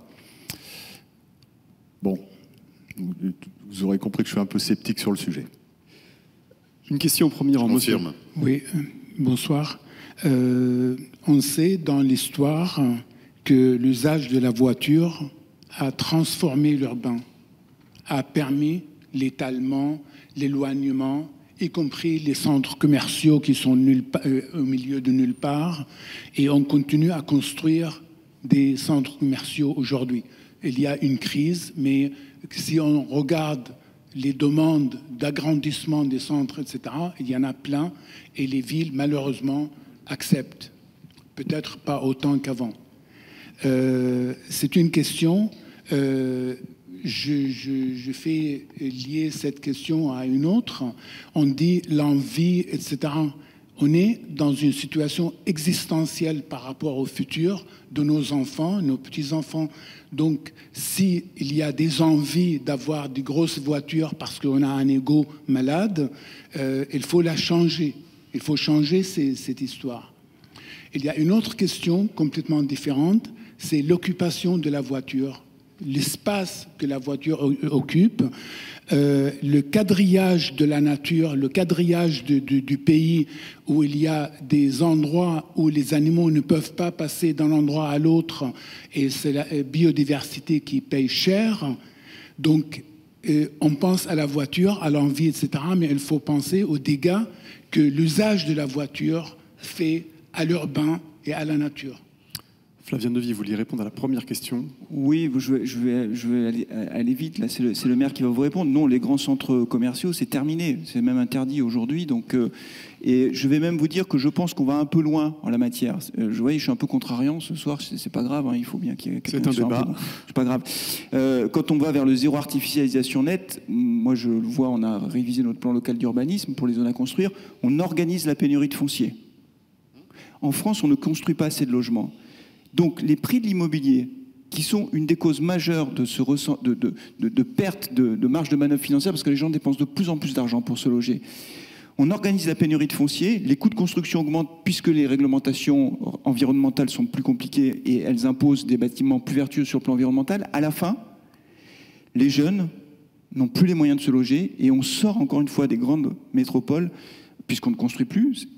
Bon, vous aurez compris que je suis un peu sceptique sur le sujet. Une question au premier rang, monsieur. Oui, bonsoir. On sait dans l'histoire que l'usage de la voiture a transformé l'urbain, a permis l'étalement, l'éloignement, y compris les centres commerciaux qui sont au milieu de nulle part, et on continue à construire des centres commerciaux aujourd'hui. Il y a une crise, mais si on regarde les demandes d'agrandissement des centres, etc., il y en a plein, et les villes, malheureusement, acceptent. Peut-être pas autant qu'avant. C'est une question, je fais lier cette question à une autre. On dit l'envie, etc. On est dans une situation existentielle par rapport au futur de nos enfants, nos petits-enfants. Donc, s'il y a des envies d'avoir des grosses voitures parce qu'on a un ego malade, il faut la changer. Il faut changer cette histoire. Il y a une autre question complètement différente, c'est l'occupation de la voiture, l'espace que la voiture occupe, le quadrillage de la nature, le quadrillage du pays où il y a des endroits où les animaux ne peuvent pas passer d'un endroit à l'autre et c'est la biodiversité qui paye cher. Donc, on pense à la voiture, à l'envie, etc., mais il faut penser aux dégâts que l'usage de la voiture fait à l'urbain et à la nature. Flavien Devy, vous vouliez répondre à la première question? Oui, je vais aller vite. Là, c'est le maire qui va vous répondre. Non, les grands centres commerciaux, c'est terminé. C'est même interdit aujourd'hui. Donc, et je vais même vous dire que je pense qu'on va un peu loin en la matière. Je suis un peu contrariant ce soir. C'est pas grave. Hein, il faut bien qu'il y ait quelqu'un. C'est un débat. C'est pas grave. Quand on va vers le zéro artificialisation nette, moi je le vois, on a révisé notre plan local d'urbanisme pour les zones à construire. On organise la pénurie de foncier. En France, on ne construit pas assez de logements. Donc, les prix de l'immobilier qui sont une des causes majeures de perte de marge de manœuvre financière, parce que les gens dépensent de plus en plus d'argent pour se loger. On organise la pénurie de foncier, les coûts de construction augmentent puisque les réglementations environnementales sont plus compliquées et elles imposent des bâtiments plus vertueux sur le plan environnemental. À la fin, les jeunes n'ont plus les moyens de se loger et on sort encore une fois des grandes métropoles, puisqu'on ne construit plus,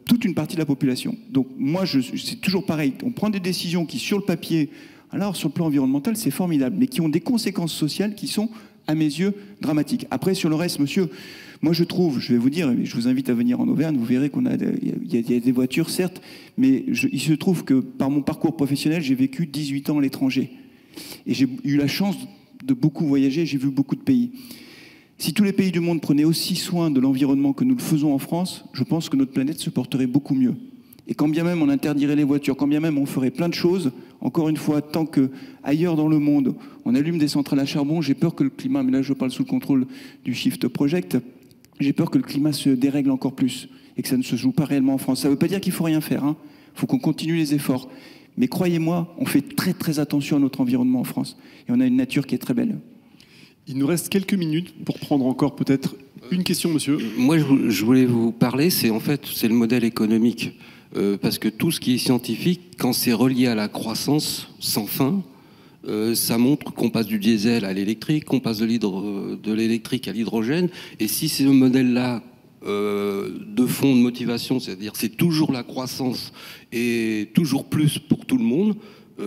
toute une partie de la population. Donc moi, c'est toujours pareil, on prend des décisions qui, sur le papier, alors sur le plan environnemental, c'est formidable, mais qui ont des conséquences sociales qui sont, à mes yeux, dramatiques. Après, sur le reste, monsieur, moi je trouve, je vais vous dire, je vous invite à venir en Auvergne, vous verrez il y a des voitures, certes, mais il se trouve que par mon parcours professionnel, j'ai vécu 18 ans à l'étranger. Et j'ai eu la chance de beaucoup voyager, j'ai vu beaucoup de pays. Si tous les pays du monde prenaient aussi soin de l'environnement que nous le faisons en France, je pense que notre planète se porterait beaucoup mieux. Et quand bien même on interdirait les voitures, quand bien même on ferait plein de choses, encore une fois, tant qu'ailleurs dans le monde, on allume des centrales à charbon, j'ai peur que le climat, mais là je parle sous le contrôle du Shift Project, j'ai peur que le climat se dérègle encore plus et que ça ne se joue pas réellement en France. Ça ne veut pas dire qu'il ne faut rien faire, hein. Il faut qu'on continue les efforts. Mais croyez-moi, on fait très très attention à notre environnement en France. Et on a une nature qui est très belle. Il nous reste quelques minutes pour prendre encore peut-être une question, monsieur. Moi, je voulais vous parler, c'est le modèle économique. Parce que tout ce qui est scientifique, quand c'est relié à la croissance sans fin, ça montre qu'on passe du diesel à l'électrique, qu'on passe de l'électrique à l'hydrogène. Et si c'est le modèle-là de fond de motivation, c'est-à-dire c'est toujours la croissance et toujours plus pour tout le monde,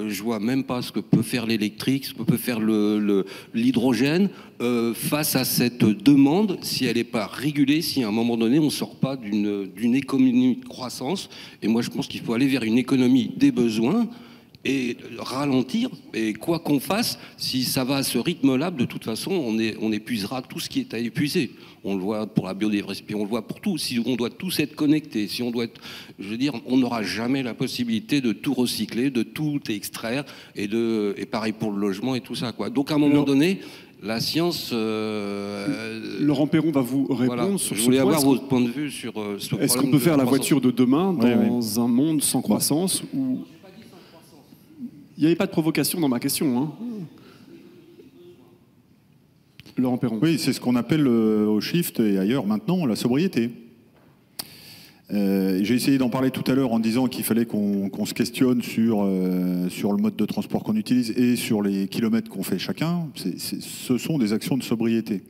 je vois même pas ce que peut faire l'électrique, ce que peut faire l'hydrogène face à cette demande, si elle n'est pas régulée, si à un moment donné on ne sort pas d'une économie de croissance. Et moi je pense qu'il faut aller vers une économie des besoins et ralentir. Et quoi qu'on fasse, si ça va à ce rythme-là, de toute façon on épuisera tout ce qui est à épuiser. On le voit pour la biodiversité, on le voit pour tout. Si on doit tous être connectés, si on doit être, je veux dire, on n'aura jamais la possibilité de tout recycler, de tout extraire, et pareil pour le logement et tout ça, quoi. Donc à un moment donné, la science. Laurent Perron va vous répondre voilà. sur ce point. Je voulais avoir votre point de vue sur ce problème. Est-ce qu'on peut faire la voiture de demain dans oui. un monde sans croissance où... Il n'y avait pas de provocation dans ma question, hein. Laurent Perron. Oui, c'est ce qu'on appelle au Shift et ailleurs maintenant la sobriété. J'ai essayé d'en parler tout à l'heure en disant qu'il fallait qu'on se questionne sur le mode de transport qu'on utilise et sur les kilomètres qu'on fait chacun. Ce sont des actions de sobriété.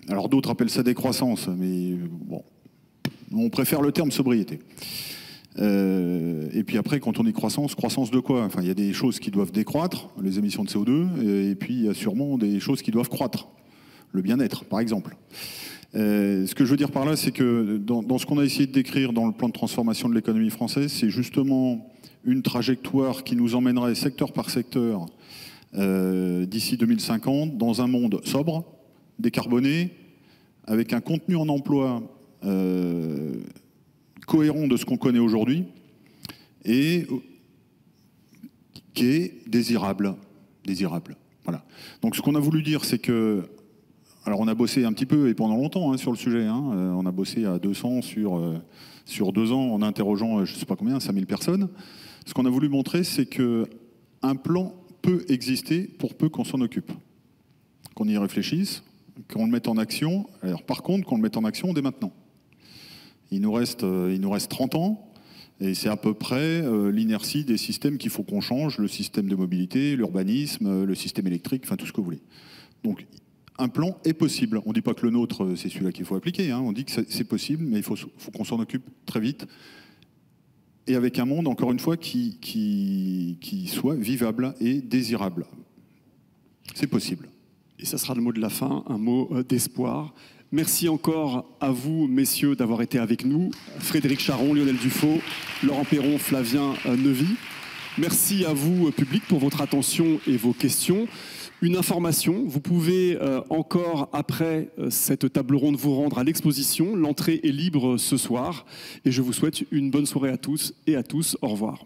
Alors d'autres appellent ça décroissance, mais bon, on préfère le terme sobriété. Et puis après, quand on dit croissance de quoi? Enfin, il y a des choses qui doivent décroître, les émissions de CO2, et puis il y a sûrement des choses qui doivent croître, le bien-être, par exemple. Ce que je veux dire par là, c'est que dans ce qu'on a essayé de décrire dans le plan de transformation de l'économie française, c'est justement une trajectoire qui nous emmènerait secteur par secteur d'ici 2050 dans un monde sobre, décarboné, avec un contenu en emploi cohérent de ce qu'on connaît aujourd'hui et qui est désirable. Voilà. Donc ce qu'on a voulu dire, c'est que, alors on a bossé un petit peu et pendant longtemps sur le sujet, on a bossé à 200 sur 2 ans en interrogeant, je ne sais pas combien, 5000 personnes. Ce qu'on a voulu montrer, c'est qu'un plan peut exister pour peu qu'on s'en occupe, qu'on y réfléchisse, qu'on le mette en action. Alors par contre, qu'on le mette en action dès maintenant. Il nous reste 30 ans, et c'est à peu près l'inertie des systèmes qu'il faut qu'on change, le système de mobilité, l'urbanisme, le système électrique, enfin tout ce que vous voulez. Donc un plan est possible. On ne dit pas que le nôtre, c'est celui-là qu'il faut appliquer, on dit que c'est possible, mais il faut qu'on s'en occupe très vite. Et avec un monde, encore une fois, qui soit vivable et désirable. C'est possible. Et ça sera le mot de la fin, un mot d'espoir. Merci encore à vous, messieurs, d'avoir été avec nous. Frédéric Charon, Lionel Dufaux, Laurent Perron, Flavien Neuvy. Merci à vous, public, pour votre attention et vos questions. Une information, vous pouvez encore, après cette table ronde, vous rendre à l'exposition. L'entrée est libre ce soir. Et je vous souhaite une bonne soirée à tous et à tous. Au revoir.